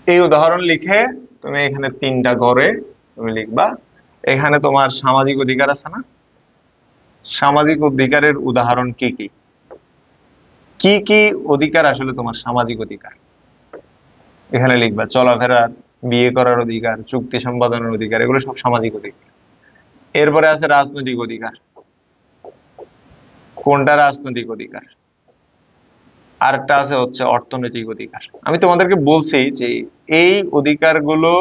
এই উদাহরণ লিখে তুমি এখানে 3টা ঘরে তুমি লিখবা, এখানে তোমার সামাজিক অধিকার আছে না, সামাজিক অধিকারের উদাহরণ কি কি, কি কি অধিকার আসলে তোমার সামাজিক অধিকার এখানে লিখবা। চলাফেরার, বিয়ে করার অধিকার, চুক্তি সম্পাদনের অধিকার, এগুলো সব সামাজিক অধিকার। এরপরে আছে রাজনৈতিক অধিকার, কোনটা রাজনৈতিক অধিকার। আরেকটা আছে হচ্ছে অর্থনৈতিক অধিকার। আমি তোমাদেরকে বলছি যে এই অধিকারগুলো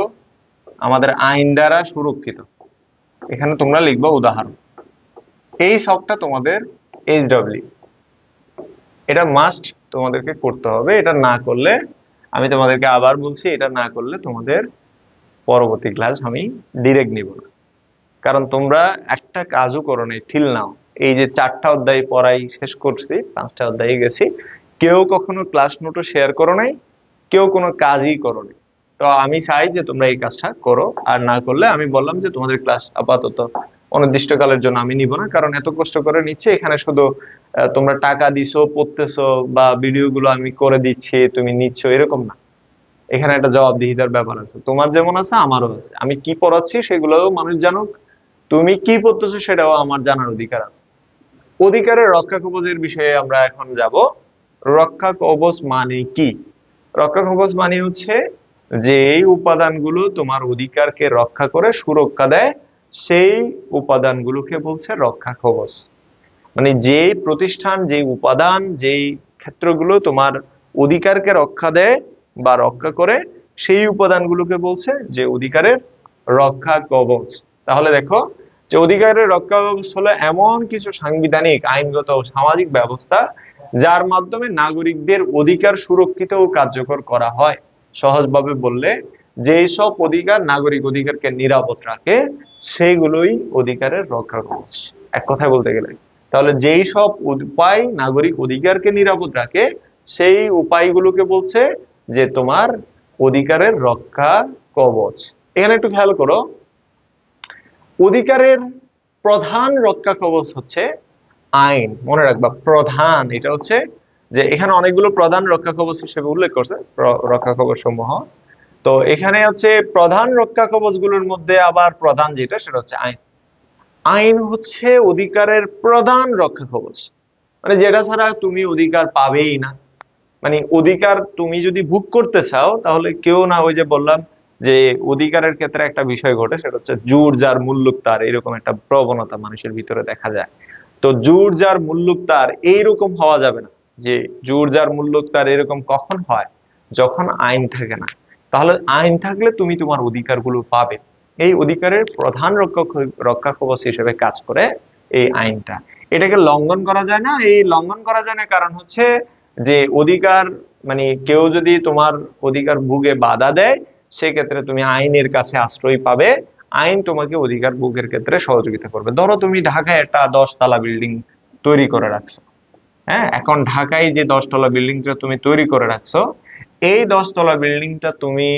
আমাদের আইন দ্বারা সুরক্ষিত। এখানে তোমরা লিখবা উদাহরণ। এই সবটা তোমাদের এইচডব্লিউ, এটা মাস্ট তোমাদেরকে করতে হবে। এটা না করলে, আমি তোমাদেরকে আবার বলছি, এটা না করলে তোমাদের পরবর্তী ক্লাস আমি ডিরেক্ট নিব না। কারণ তোমরা একটা কাজও করো নাই ঠিক নাও। এই যে 4টা অধ্যায় পড়াই শেষ করছি, 5টা অধ্যায়ে গেছি, কেউ কখনো ক্লাস নোটও শেয়ার করো নাই, কেউ কোনো কাজই করো নাই। তো আমি চাই যে তোমরা এই কাজটা করো, আর না করলে আমি বললাম যে তোমাদের ক্লাস আপাতত অনির্দিষ্টকালের জন্য আমি নিব না। কারণ এত কষ্ট করে নিচ্ছে, এখানে শুধু তোমরা টাকা দিছো, পড়তেছো, বা ভিডিওগুলো আমি করে দিচ্ছি তুমি নিচ্ছ, এরকম না। এখানে একটা জবাবদিহিতার ব্যাপার আছে, তোমার যেমন আছে আমারও আছে। আমি কি পড়াচ্ছি সেগুলোও মানুষ জানুক, তুমি কি পড়তেছো সেটাও আমার জানার অধিকার আছে। অধিকারের রক্ষা কবচের বিষয়ে আমরা এখন যাব। রক্ষা কবচ মানে কি? রক্ষা কবচ মানে হচ্ছে যে এই উপাদানগুলো তোমার অধিকারকে রক্ষা করে সুরক্ষা দেয়, সেই উপাদানগুলোকে বলছে রক্ষা কবচ। মানে যে প্রতিষ্ঠান, যে উপাদান, যেই ক্ষেত্রগুলো তোমার অধিকারকে রক্ষা দেয় বা রক্ষা করে, সেই উপাদানগুলোকে বলছে যে অধিকারের রক্ষা কবচ। তাহলে দেখো যে অধিকারের রক্ষা কবচ হলো এমন কিছু সাংবিধানিক, আইনগত ও সামাজিক ব্যবস্থা যার মাধ্যমে নাগরিকদের অধিকার সুরক্ষিত ও কার্যকর করা হয়। সহজভাবে বললে, যেই সব অধিকার নাগরিক অধিকারকে নিরাপদ রাখে সেইগুলোই অধিকারের রক্ষা কবচ, এক কথায় বলতে গেলে। তাহলে যেই সব উপায় নাগরিক অধিকারকে নিরাপদ রাখে সেই উপায়গুলোকে বলছে যে তোমার অধিকারের রক্ষা কবচ। এখানে একটু খেয়াল করো, অধিকারের প্রধান রক্ষা কবচ হচ্ছে আইন। মনে রাখবা, প্রধান, এটা হচ্ছে যে এখানে অনেকগুলো প্রধান রক্ষা কবচ হিসেবে উল্লেখ করছে রক্ষা কবচ সমূহ। তো এখানে হচ্ছে প্রধান রক্ষা কবচ গুলোর মধ্যে আবার প্রধান যেটা, সেটা হচ্ছে আইন। আইন হচ্ছে অধিকারের প্রধান রক্ষা কবচ, মানে যেটা ছাড়া তুমি অধিকার পাবেই না। মানে অধিকার তুমি যদি ভোগ করতে চাও তাহলে কেউ না, ওই যে বললাম যে অধিকারের ক্ষেত্রে একটা বিষয় ঘটে, সেটা হচ্ছে জুর যার মুল্লুক তার, এরকম একটা প্রবণতা মানুষের ভিতরে দেখা যায়। তো জুর যার মুল্লুক তার এইরকম হওয়া যাবে না। যে জুর যার মুল্লুক তার এরকম কখন হয়? যখন আইন থাকে না। তাহলে আইন থাকলে তুমি তোমার অধিকারগুলো পাবে। এই অধিকারের প্রধান রক্ষা কবচ হিসেবে কাজ করে এই আইনটা। এটাকে লঙ্ঘন করা যায় না। এই লঙ্ঘন করা যায় না কারণ হচ্ছে যে অধিকার, মানে কেউ যদি তোমার অধিকার ভোগে বাধা দেয়, সেক্ষেত্রে তুমি আইনের কাছে আশ্রয় পাবে। আইন তোমাকে অধিকার ভোগের ক্ষেত্রে সহযোগিতা করবে। ধরো তুমি ঢাকায় একটা 10 তলা বিল্ডিং তৈরি করে রাখছো। হ্যাঁ, এখন ঢাকায় যে 10 তলা বিল্ডিংটা তুমি তৈরি করে রাখছো, এই 10 তলা বিল্ডিংটা তুমি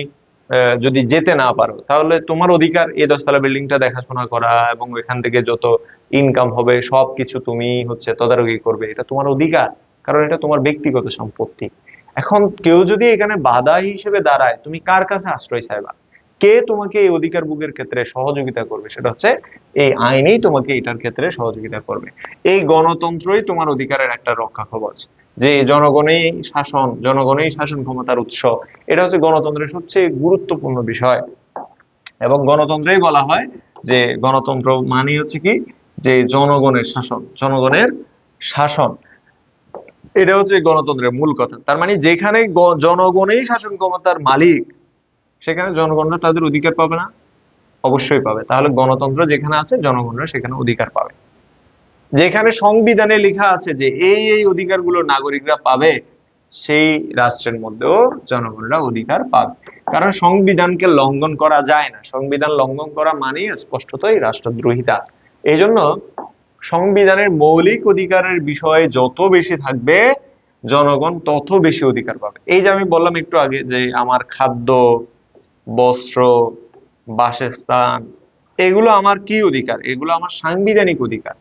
যদি যেতে না পারো, তাহলে তোমার অধিকার এই 10 তলা বিল্ডিংটা দেখাশোনা করা এবং এখান থেকে যত ইনকাম হবে সবকিছু তুমি হচ্ছে তদারকি করবে, এটা তোমার অধিকার। কারণ এটা তোমার ব্যক্তিগত সম্পত্তি। এখন কেউ যদি এখানে বাধা হিসেবে দাঁড়ায়, তুমি কার কাছে আশ্রয় চাইবা? কে তোমাকে এই অধিকার ভোগের ক্ষেত্রে সহযোগিতা করবে? সেটা হচ্ছে এই আইনেই তোমাকে এটার ক্ষেত্রে সহযোগিতা করবে। এই গণতন্ত্রই তোমার অধিকারের একটা রক্ষা কবচ। যে জনগণেই শাসন, জনগণেই শাসন ক্ষমতার উৎস, এটা হচ্ছে গণতন্ত্রের সবচেয়ে গুরুত্বপূর্ণ বিষয়। এবং গণতন্ত্রেই বলা হয় যে গণতন্ত্র মানে হচ্ছে কি, যে জনগণের শাসন, জনগণের শাসন, এটা হচ্ছে গণতন্ত্রের মূল কথা। তার মানে যেখানে জনগণই শাসন ক্ষমতার মালিক, সেখানে জনগণরা তাদের অধিকার পাবে না? অবশ্যই পাবে। তাহলে গণতন্ত্র যেখানে আছে, জনগণরা সেখানে অধিকার পাবে। যেখানে সংবিধানে লেখা আছে যে এই এই অধিকারগুলো নাগরিকরা পাবে, সেই রাষ্ট্রের মধ্যেও জনগণরা অধিকার পাবে। কারণ সংবিধানকে লঙ্ঘন করা যায় না। সংবিধান লঙ্ঘন করা মানেই স্পষ্টতই রাষ্ট্রদ্রোহিতা। এই জন্য সংবিধানের মৌলিক অধিকারের বিষয়ে যত বেশি থাকবে, জনগণ তত বেশি অধিকার পাবে। এই যে আমি বললাম একটু আগে যে আমার খাদ্য, বস্ত্র, বাসস্থান, এগুলো আমার কি অধিকার? এগুলো আমার সাংবিধানিক অধিকার।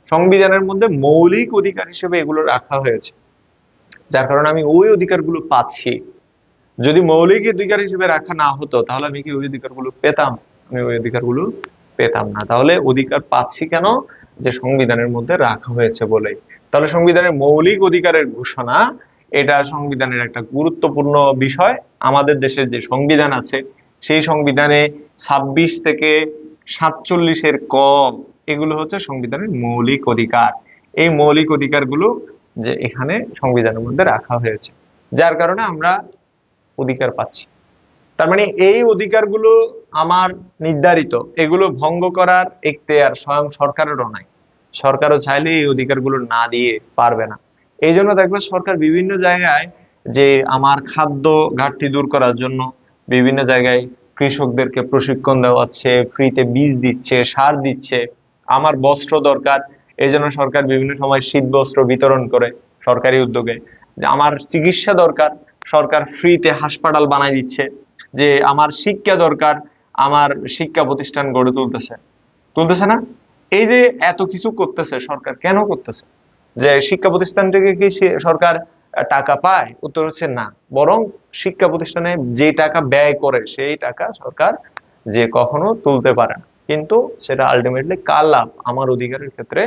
সংবিধানের মধ্যে মৌলিক অধিকার হিসেবে এগুলো রাখা হয়েছে, যার কারণে আমি ওই অধিকারগুলো পাচ্ছি। যদি মৌলিক অধিকার হিসেবে রাখা না হতো তাহলে আমি কি ওই অধিকারগুলো পেতাম? আমি ওই অধিকারগুলো পেতাম না। তাহলে অধিকার পাচ্ছি কেন? যে সংবিধানের মধ্যে রাখা হয়েছে বলেই। তাহলে সংবিধানের মৌলিক অধিকারের ঘোষণা, এটা সংবিধানের একটা গুরুত্বপূর্ণ বিষয়। আমাদের দেশের যে সংবিধান আছে সেই সংবিধানে 26 থেকে 47-এর ক, এগুলো হচ্ছে সংবিধানের মৌলিক অধিকার। এই মৌলিক অধিকারগুলো যে এখানে সংবিধানের মধ্যে রাখা হয়েছে, যার কারণে আমরা অধিকার পাচ্ছি। তার মানে এই অধিকারগুলো আমার নির্ধারিত, এগুলো ভঙ্গ করার এখতিয়ার স্বয়ং সরকারেরও নাই। সরকারও চাইলে এই অধিকারগুলো না দিয়ে পারবে না। এই জন্য দেখবে সরকার বিভিন্ন জায়গায় যে আমার খাদ্য ঘাটতি দূর করার জন্য বিভিন্ন জায়গায় কৃষকদেরকে প্রশিক্ষণ দেওয়াচ্ছে, ফ্রিতে বীজ দিচ্ছে, সার দিচ্ছে। আমার বস্ত্র দরকার, এই জন্য সরকার বিভিন্ন সময় শীত বস্ত্র বিতরণ করে সরকারি উদ্যোগে। যে আমার চিকিৎসা দরকার, সরকার ফ্রিতে হাসপাতাল বানাই দিচ্ছে। যে আমার শিক্ষা দরকার, আমার শিক্ষা প্রতিষ্ঠান গড়ে তুলতেছে, তুলতেছে না? এই যে এত কিছু করতেছে সরকার, কেন করতেছে? যে শিক্ষা প্রতিষ্ঠান থেকে কি সরকার টাকা পায়? উত্তর হচ্ছে না। বরং শিক্ষা প্রতিষ্ঠানে যে টাকা ব্যয় করে সেই টাকা সরকার যে কখনো তুলতে পারে না, কিন্তু সেটা আলটিমেটলি কার লাভ? আমার অধিকারের ক্ষেত্রে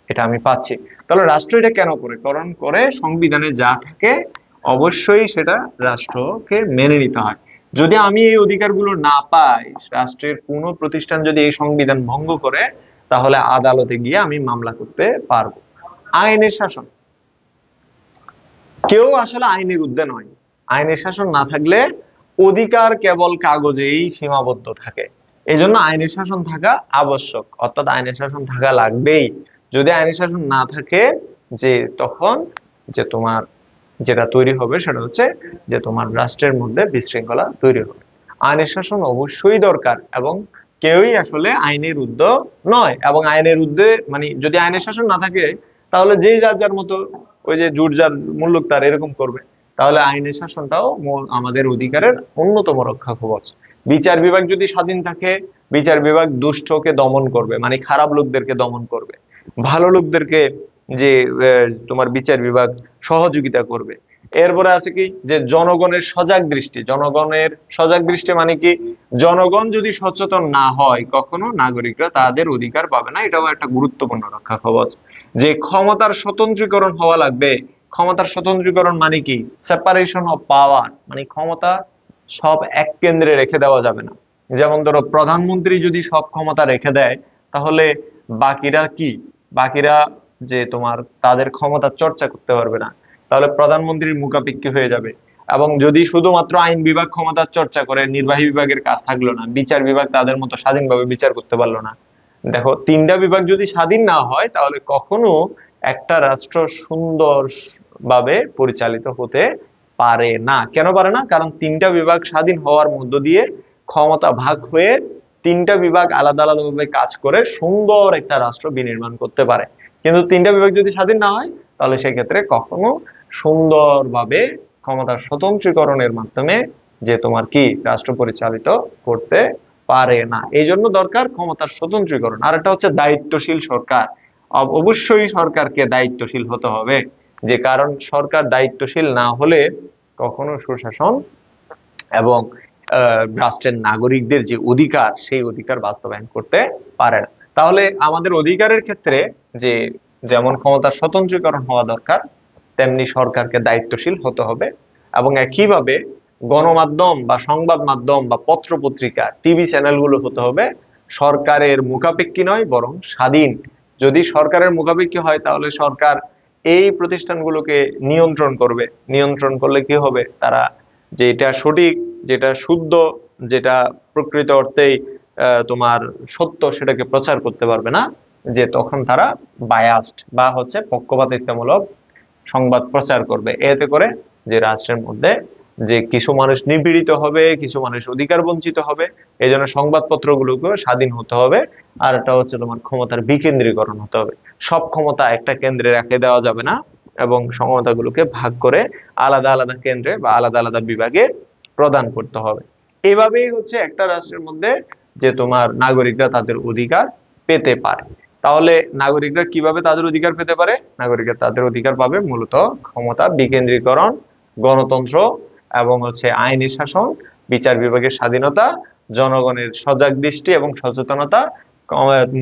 এটা আমি পাচ্ছি। তাহলে রাষ্ট্র এটা কেন করে? কারণ করে সংবিধানে যা থাকে অবশ্যই সেটা রাষ্ট্রকে মেনে নিতে হয়। যদি আমি এই অধিকারগুলো না পাই, রাষ্ট্রের কোনো প্রতিষ্ঠান যদি এই সংবিধান ভঙ্গ করে, তাহলে আদালতে গিয়ে আমি মামলা করতে পারবো। আইনের শাসন, কেউ আসলে আইনের ঊর্ধ্বে নয়। আইনের শাসন না থাকলে অধিকার কেবল কাগজেই সীমাবদ্ধ থাকে। এই জন্য আইনের শাসন থাকা আবশ্যক, অর্থাৎ আইনের শাসন থাকা লাগবেই। যদি আইনের শাসন না থাকে, যে তখন যে তোমার যেটা তৈরি হবে সেটা হচ্ছে যে তোমার রাষ্ট্রের মধ্যে বিশৃঙ্খলা তৈরি হবে। আইনের শাসন অবশ্যই দরকার, এবং কেউই আসলে আইনের ঊর্ধ্বে নয়। এবং আইনের ঊর্ধ্বে মানে যদি আইনের শাসন না থাকে, তাহলে যেই যার যার মতো, ওই যে জুট যার মুল্লুক তার, এরকম করবে। তাহলে আইনের শাসনটাও আমাদের অধিকারের অন্যতম রক্ষা কবচ। বিচার বিভাগ যদি স্বাধীন থাকে, বিচার বিভাগ দুষ্টকে দমন করবে, মানে খারাপ লোকদেরকে দমন করবে, ভালো লোকদেরকে যে তোমার বিচার বিভাগ সহযোগিতা করবে। এরপরে আছে কি, যে জনগণের সজাগ দৃষ্টি। জনগণের সজাগ দৃষ্টি মানে কি, জনগণ যদি সচেতন না হয় কখনো নাগরিকরা তাদের অধিকার পাবে না। এটাও একটা গুরুত্বপূর্ণ রক্ষা কবচ। যে ক্ষমতার স্বতন্ত্রীকরণ হওয়া লাগবে। ক্ষমতার স্বতন্ত্রীকরণ মানে কি, সেপারেশন অফ পাওয়ার, মানে ক্ষমতা সব এক কেন্দ্রে রেখে দেওয়া যাবে না। যেমন ধরো প্রধানমন্ত্রী যদি সব ক্ষমতা রেখে দেয়, তাহলে বাকিরা কি, বাকিরা যে তোমার তাদের ক্ষমতা চর্চা করতে পারবে না, তাহলে প্রধানমন্ত্রীর মুখাপেক্ষী হয়ে যাবে। এবং যদি শুধুমাত্র আইন বিভাগ ক্ষমতার চর্চা করে, নির্বাহী বিভাগের কাজ থাকলো না, বিচার বিভাগ তাদের মতো স্বাধীনভাবে বিচার করতে পারলো না। দেখো, তিনটা বিভাগ যদি স্বাধীন না হয়, তাহলে কখনো একটা রাষ্ট্র সুন্দর ভাবে পরিচালিত হতে পারে না। কেন পারে না? কারণ তিনটা বিভাগ স্বাধীন হওয়ার মধ্য দিয়ে ক্ষমতা ভাগ হয়ে তিনটা বিভাগ আলাদা আলাদা ভাবে কাজ করে সুন্দর একটা রাষ্ট্র বিনির্মাণ করতে পারে। কিন্তু তিনটা বিভাগ যদি স্বাধীন না হয়, তাহলে সেক্ষেত্রে কখনো সুন্দরভাবে ক্ষমতার স্বতন্ত্রীকরণের মাধ্যমে যে তোমার কি রাষ্ট্র পরিচালিত করতে পারে না। এই জন্য দরকার ক্ষমতার স্বতন্ত্রীকরণ। আর একটা হচ্ছে দায়িত্বশীল সরকার। অবশ্যই সরকারকে দায়িত্বশীল হতে হবে, যে কারণ সরকার দায়িত্বশীল না হলে কখনো সুশাসন এবং রাষ্ট্রের নাগরিকদের যে অধিকার, সেই অধিকার বাস্তবায়ন করতে পারে না। তাহলে আমাদের অধিকারের ক্ষেত্রে যে যেমন ক্ষমতার স্বতন্ত্রীকরণ হওয়া দরকার, তেমনি সরকারকে দায়িত্বশীল হতে হবে। এবং একইভাবে গণমাধ্যম বা সংবাদ মাধ্যম বা পত্র পত্রিকা, টিভি চ্যানেলগুলো হতে হবে সরকারের মুখাপেক্ষী নয়, বরং স্বাধীন। যদি সরকারের মুখাপেক্ষী হয়, তাহলে সরকার এই প্রতিষ্ঠানগুলোকে নিয়ন্ত্রণ করবে। নিয়ন্ত্রণ করলে কি হবে, তারা যেটা সঠিক, যেটা শুদ্ধ, যেটা প্রকৃত অর্থেই তোমার সত্য, সেটাকে প্রচার করতে পারবে না। যে তখন তারা বায়াসড বা হচ্ছে পক্ষপাতিত্বমূলক সংবাদ প্রচার করবে। এতে করে যে রাষ্ট্রের মধ্যে যে কিছু মানুষ নিপীড়িত হবে, কিছু মানুষ অধিকার বঞ্চিত হবে। এই জন্য সংবাদপত্রগুলোকে স্বাধীন হতে হবে। আর এটা হচ্ছে তোমার ক্ষমতার বিকেন্দ্রীকরণ হতে হবে। সব ক্ষমতা একটা কেন্দ্রে রেখে দেওয়া যাবে না, এবং ক্ষমতাগুলোকে ভাগ করে আলাদা আলাদা কেন্দ্রে বা আলাদা আলাদা বিভাগে প্রদান করতে হবে। এভাবেই হচ্ছে একটা রাষ্ট্রের মধ্যে যে তোমার নাগরিকরা তাদের অধিকার পেতে পারে। তাহলে নাগরিকরা কিভাবে তাদের অধিকার পেতে পারে? নাগরিকরা তাদের অধিকার পাবে মূলত ক্ষমতা বিকেন্দ্রীকরণ, গণতন্ত্র এবং হচ্ছে আইনি শাসন, বিচার বিভাগের স্বাধীনতা, জনগণের সজাগ দৃষ্টি এবং সচেতনতা,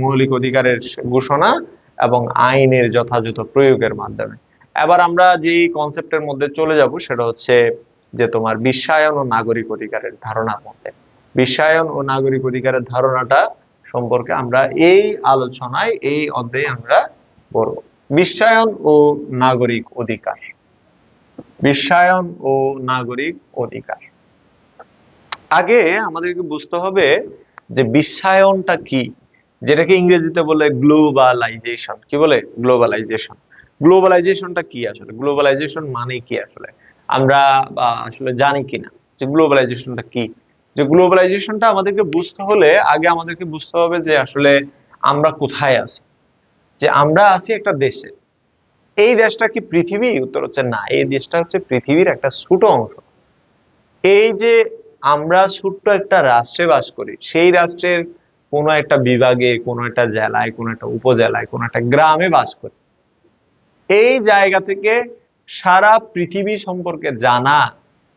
মৌলিক অধিকারের ঘোষণা এবং আইনের যথাযথ প্রয়োগের মাধ্যমে। এবার আমরা যে কনসেপ্টের মধ্যে চলে যাব সেটা হচ্ছে যে তোমার বিশ্বায়ন ও নাগরিক অধিকারের ধারণার মধ্যে। বিশ্বায়ন ও নাগরিক অধিকারের ধারণাটা সম্পর্কে আমরা এই আলোচনায়, এই অধ্যায়ে আমরা পড়ব। বিশ্বায়ন ও নাগরিক অধিকার। বিশ্বায়ন ও নাগরিক অধিকার। আগে আমাদেরকে বুঝতে হবে যে বিশ্বায়নটা কি, যেটাকে ইংরেজিতে বলে গ্লোবালাইজেশন। কি বলে? গ্লোবালাইজেশন। গ্লোবালাইজেশনটা কি আসলে? গ্লোবালাইজেশন মানে কি আসলে? আমরা আসলে জানি কিনা যে গ্লোবালাইজেশনটা কি? যে গ্লোবালাইজেশনটা আমাদেরকে বুঝতে হলে আগে আমাদেরকে বুঝতে হবে যে আসলে আমরা কোথায় আছি। যে আমরা আছি একটা দেশে। এই দেশটা কি পৃথিবী? উত্তর হচ্ছে না, এই দেশটা হচ্ছে পৃথিবীর একটা ছোট অংশ। এই যে আমরা ছোট্ট একটা রাষ্ট্রে বাস করি, সেই রাষ্ট্রের কোনো একটা বিভাগে, কোনো একটা জেলায়, কোনো একটা উপজেলায়, কোনো একটা গ্রামে বাস করি। এই জায়গা থেকে সারা পৃথিবী সম্পর্কে জানা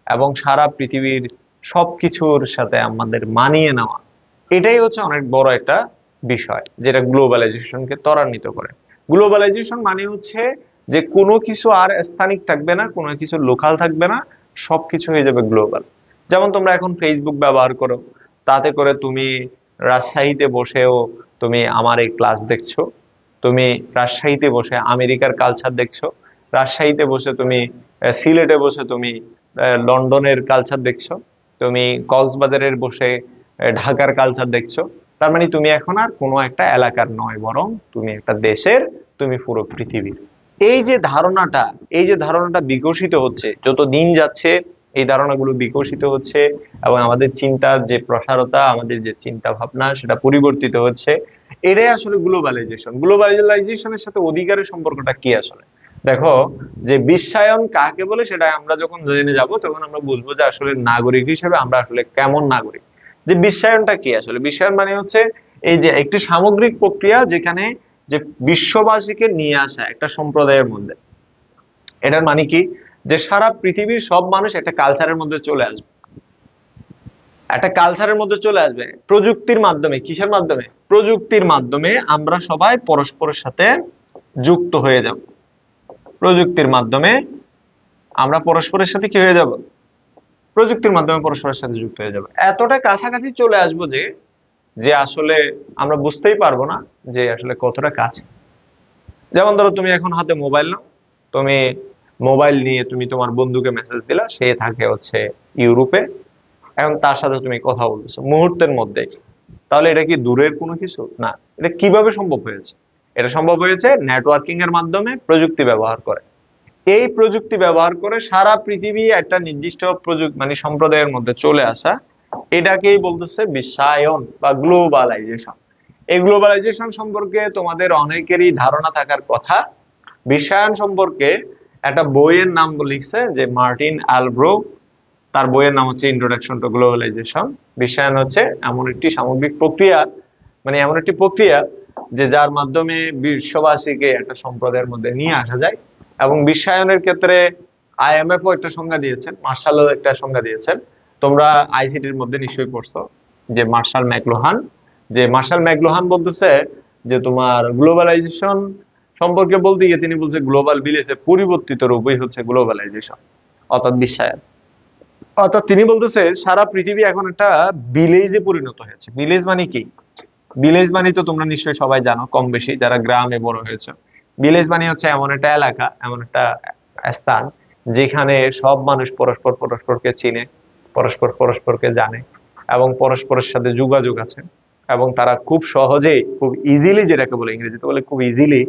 এবং সারা পৃথিবীর সবকিছুর সাথে আমাদের মানিয়ে নেওয়া, এটাই হচ্ছে অনেক বড় একটা বিষয় যেটা গ্লোবালাইজেশনকে ত্বরান্বিত করে। গ্লোবালাইজেশন মানে হচ্ছে যে কোনো কিছু আর স্থানিক থাকবে না, কোনো কিছু লোকাল থাকবে না, সবকিছু হয়ে যাবে গ্লোবাল। যেমন তোমরা এখন ফেসবুক ব্যবহার করো, তাতে করে তুমি রাজশাহীতে বসেও তুমি আমার এই ক্লাস দেখছো, তুমি রাজশাহীতে বসে আমেরিকার কালচার দেখছো, রাজশাহীতে বসে তুমি সিলেটে বসে তুমি লন্ডনের কালচার দেখছো, তুমি কক্সবাজারের বসে ঢাকার কালচার দেখছো। তার মানে তুমি এখন আর কোনো একটা এলাকার নয়, বরং তুমি একটা দেশের, তুমি পুরো পৃথিবীর। এই যে ধারণাটা বিকশিত হচ্ছে, যত দিন যাচ্ছে এই ধারণাগুলো বিকশিত হচ্ছে এবং আমাদের চিন্তার যে প্রসারতা, আমাদের যে চিন্তা ভাবনা সেটা পরিবর্তিত হচ্ছে। এটাই আসলে গ্লোবালাইজেশন। গ্লোবালাইজেশনের সাথে অধিকারের সম্পর্কটা কি আসলে? দেখো, যে বিশ্বায়ন কাকে বলে সেটা আমরা যখন জেনে যাব তখন আমরা বুঝবো যে আসলে নাগরিক হিসেবে আমরা আসলে কেমন নাগরিক। যে বিশ্বায়নটা কি আসলে? বিশ্বায়ন মানে হচ্ছে এই যে একটি সামগ্রিক প্রক্রিয়া যেখানে যে বিশ্ববাসীকে নিয়ে আসা একটা সম্প্রদায়ের মধ্যে। এটার মানে কি? যে সারা পৃথিবীর সব মানুষ একটা কালচারের মধ্যে চলে আসবে, একটা কালচারের মধ্যে চলে আসবে প্রযুক্তির মাধ্যমে। কিসের মাধ্যমে? প্রযুক্তির মাধ্যমে আমরা সবাই পরস্পরের সাথে যুক্ত হয়ে যাব। প্রযুক্তির মাধ্যমে আমরা পরস্পরের সাথে কি হয়ে যাব? প্রযুক্তির মাধ্যমে পরস্পরের সাথে যুক্ত হয়ে যাব। এতটা কাছাকাছি চলে আসবো যে যে আসলে আমরা বুঝতেই পারবো না যে আসলে কতটা কাছে। যেমন ধরো তুমি এখন হাতে মোবাইল নাও, তুমি মোবাইল নিয়ে তুমি তোমার বন্ধুকে মেসেজ দিলা, সে থাকে হচ্ছে ইউরোপে, এখন তার সাথে তুমি কথা বলতেছো মুহূর্তের মধ্যে। তাহলে এটা কি দূরের কোনো কিছু না? এটা কিভাবে সম্ভব হয়েছে? এটা সম্ভব হয়েছে নেটওয়ার্কিং এর মাধ্যমে, প্রযুক্তি ব্যবহার করে। এই প্রযুক্তি ব্যবহার করে সারা পৃথিবী একটা নির্দিষ্ট মানে সম্প্রদায়ের মধ্যে চলে আসা, এটাকেই বলতেছে বিশ্বায়ন বা গ্লোবালাইজেশন। এই গ্লোবালাইজেশন সম্পর্কে তোমাদের অনেকেরই ধারণা থাকার কথা। বিশ্বায়ন সম্পর্কে একটা বইয়ের নাম লিখছে যে মার্টিন আলব্রো। তার বইয়ের নাম হচ্ছে ইন্ট্রোডাকশন টু গ্লোবালাইজেশন। বিশ্বায়ন হচ্ছে এমন একটি সামগ্রিক প্রক্রিয়া, মানে এমন একটি প্রক্রিয়া যে যার মাধ্যমে বিশ্ববাসীকে একটা সম্প্রদায়ের মধ্যে নিয়ে আসা যায়। এবং বিশ্বায়নের ক্ষেত্রে আইএমএফও একটা সংজ্ঞা দিয়েছেন, মার্শালও একটা সংজ্ঞা দিয়েছেন। তোমরা আইসিটির মধ্যে নিশ্চয়ই পড়ছো যে মার্শাল ম্যাকলুহান। যে মার্শাল ম্যাকলুহান বলতেছে যে তোমার গ্লোবালাইজেশন সম্পর্কে বলতে গিয়ে তিনি বলছে গ্লোবাল ভিলেজের পরিবর্তিত রূপই হচ্ছে গ্লোবালাইজেশন, অর্থাৎ বিশ্বায়ন। অর্থাৎ তিনি বলতেছে সারা পৃথিবী এখন একটা ভিলেজে পরিণত হয়েছে। ভিলেজ মানে কি? ভিলেজ মানে তো তোমরা নিশ্চয়ই সবাই জানো কম বেশি, যারা গ্রামে বড় হয়েছে। ভিলেজ মানে হচ্ছে এমন একটা এলাকা, এমন একটা স্থান যেখানে সব মানুষ পরস্পর পরস্পরকে চিনে, পরস্পর পরস্পরকে জানে এবং পরস্পরের সাথে যোগাযোগ আছে। এবং তারা খুব সহজেই, খুব ইজিলি, যেটাকে বলে ইংরেজিতে বলে খুব ইজিলি,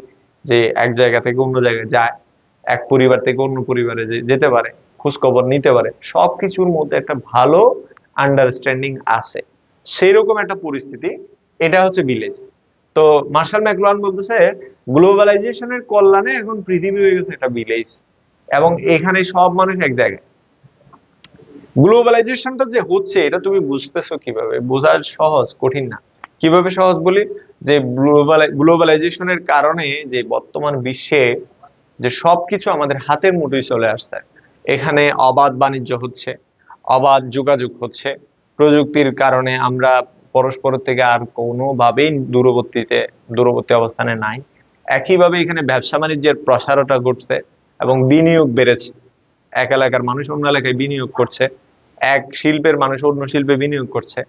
যে এক জায়গা থেকে অন্য জায়গায় যায়, এক পরিবার থেকে অন্য পরিবারে যেতে পারে, খোঁজ খবর নিতে পারে, সবকিছুর মধ্যে একটা ভালো আন্ডারস্ট্যান্ডিং আছে। সেই রকম একটা পরিস্থিতি, এটা হচ্ছে ভিলেজ। তো মার্শাল ম্যাকলুহান বলতেছে গ্লোবালাইজেশনের কল্যাণে এখন পৃথিবী হয়ে গেছে একটা ভিলেজ এবং এখানে সব মানুষ এক জায়গায়। গ্লোবালাইজেশনটা যে হচ্ছে এটা তুমি বুঝতেছো কিভাবে? বোঝার সহজ, কঠিন না। কিভাবে সহজ বলি, যে গ্লোবালাইজেশনের কারণে যে বর্তমান বিশ্বে যে সবকিছু আমাদের হাতের মুঠোয় চলে আসছে। এখানে অবাধ বাণিজ্য হচ্ছে, অবাধ যোগাযোগ হচ্ছে। প্রযুক্তির কারণে আমরা পরস্পর থেকে আর কোনোভাবেই দূরবর্তী অবস্থানে নাই। একইভাবে এখানে ব্যবসা বাণিজ্যের প্রসারতা ঘটছে এবং বিনিয়োগ বেড়েছে। এক এলাকার মানুষ অন্য এলাকায় বিনিয়োগ করছে, এক শিল্পের মানুষ অন্য শিল্পে বিনিয়োগ করছে।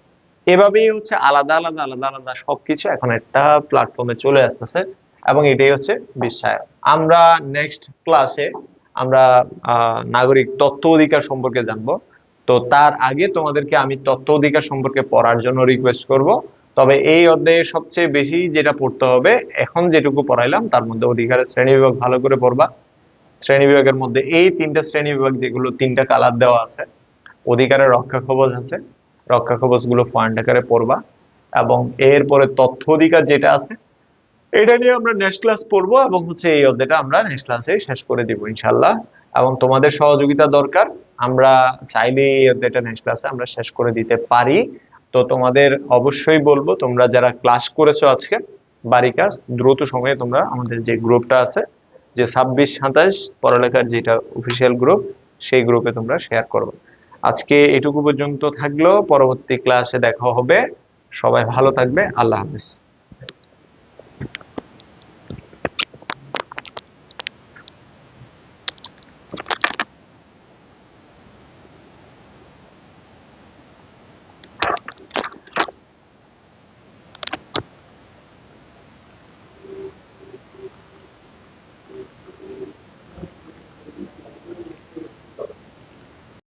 এভাবেই হচ্ছে আলাদা আলাদা আলাদা আলাদা সবকিছু এখন একটা প্ল্যাটফর্মে চলে আসতেছে, এবং এটাই হচ্ছে বিশ্বায়ন। আমরা নেক্সট ক্লাসে আমরা নাগরিক তথ্য অধিকার সম্পর্কে জানবো। তো তার আগে তোমাদেরকে আমি তথ্য অধিকার সম্পর্কে পড়ার জন্য রিকোয়েস্ট করব। তবে এই অধ্যায়ে সবচেয়ে বেশি যেটা পড়তে হবে, এখন যেটুকু পড়াইলাম তার মধ্যে অধিকারের শ্রেণীবিভাগ ভালো করে পড়বা। শ্রেণীবিভাগের মধ্যে এই তিনটা শ্রেণীবিভাগ, যেগুলো তিনটা কালার দেওয়া আছে, অধিকারের রক্ষা কবচ আছে, রক্ষা কবচ গুলো পয়েন্ট আকারে পড়বা। এবং এরপরে তথ্য অধিকার যেটা আছে, এটা নিয়ে আমরা নেক্সট ক্লাস পড়বো, এবং হচ্ছে এই অধ্যায়টা আমরা নেক্সট ক্লাসে শেষ করে দিব ইনশাল্লাহ। এবং তোমাদের সহযোগিতা দরকার। আমরা চাইলে এই অধ্যায়টা নেক্সট ক্লাসে আমরা শেষ করে দিতে পারি। তো তোমাদের অবশ্যই বলবো, তোমরা যারা ক্লাস করেছো আজকে, বাড়ি কাজ দ্রুত সময়ে তোমরা আমাদের যে গ্রুপটা আছে, যে 26-27 পড়ালেখার যেটা অফিসিয়াল গ্রুপ, সেই গ্রুপে তোমরা শেয়ার করবে। আজকে এটুকু পর্যন্ত থাকলো, পরবর্তী ক্লাসে দেখা হবে। সবাই ভালো থাকবে, আল্লাহ হাফেজ।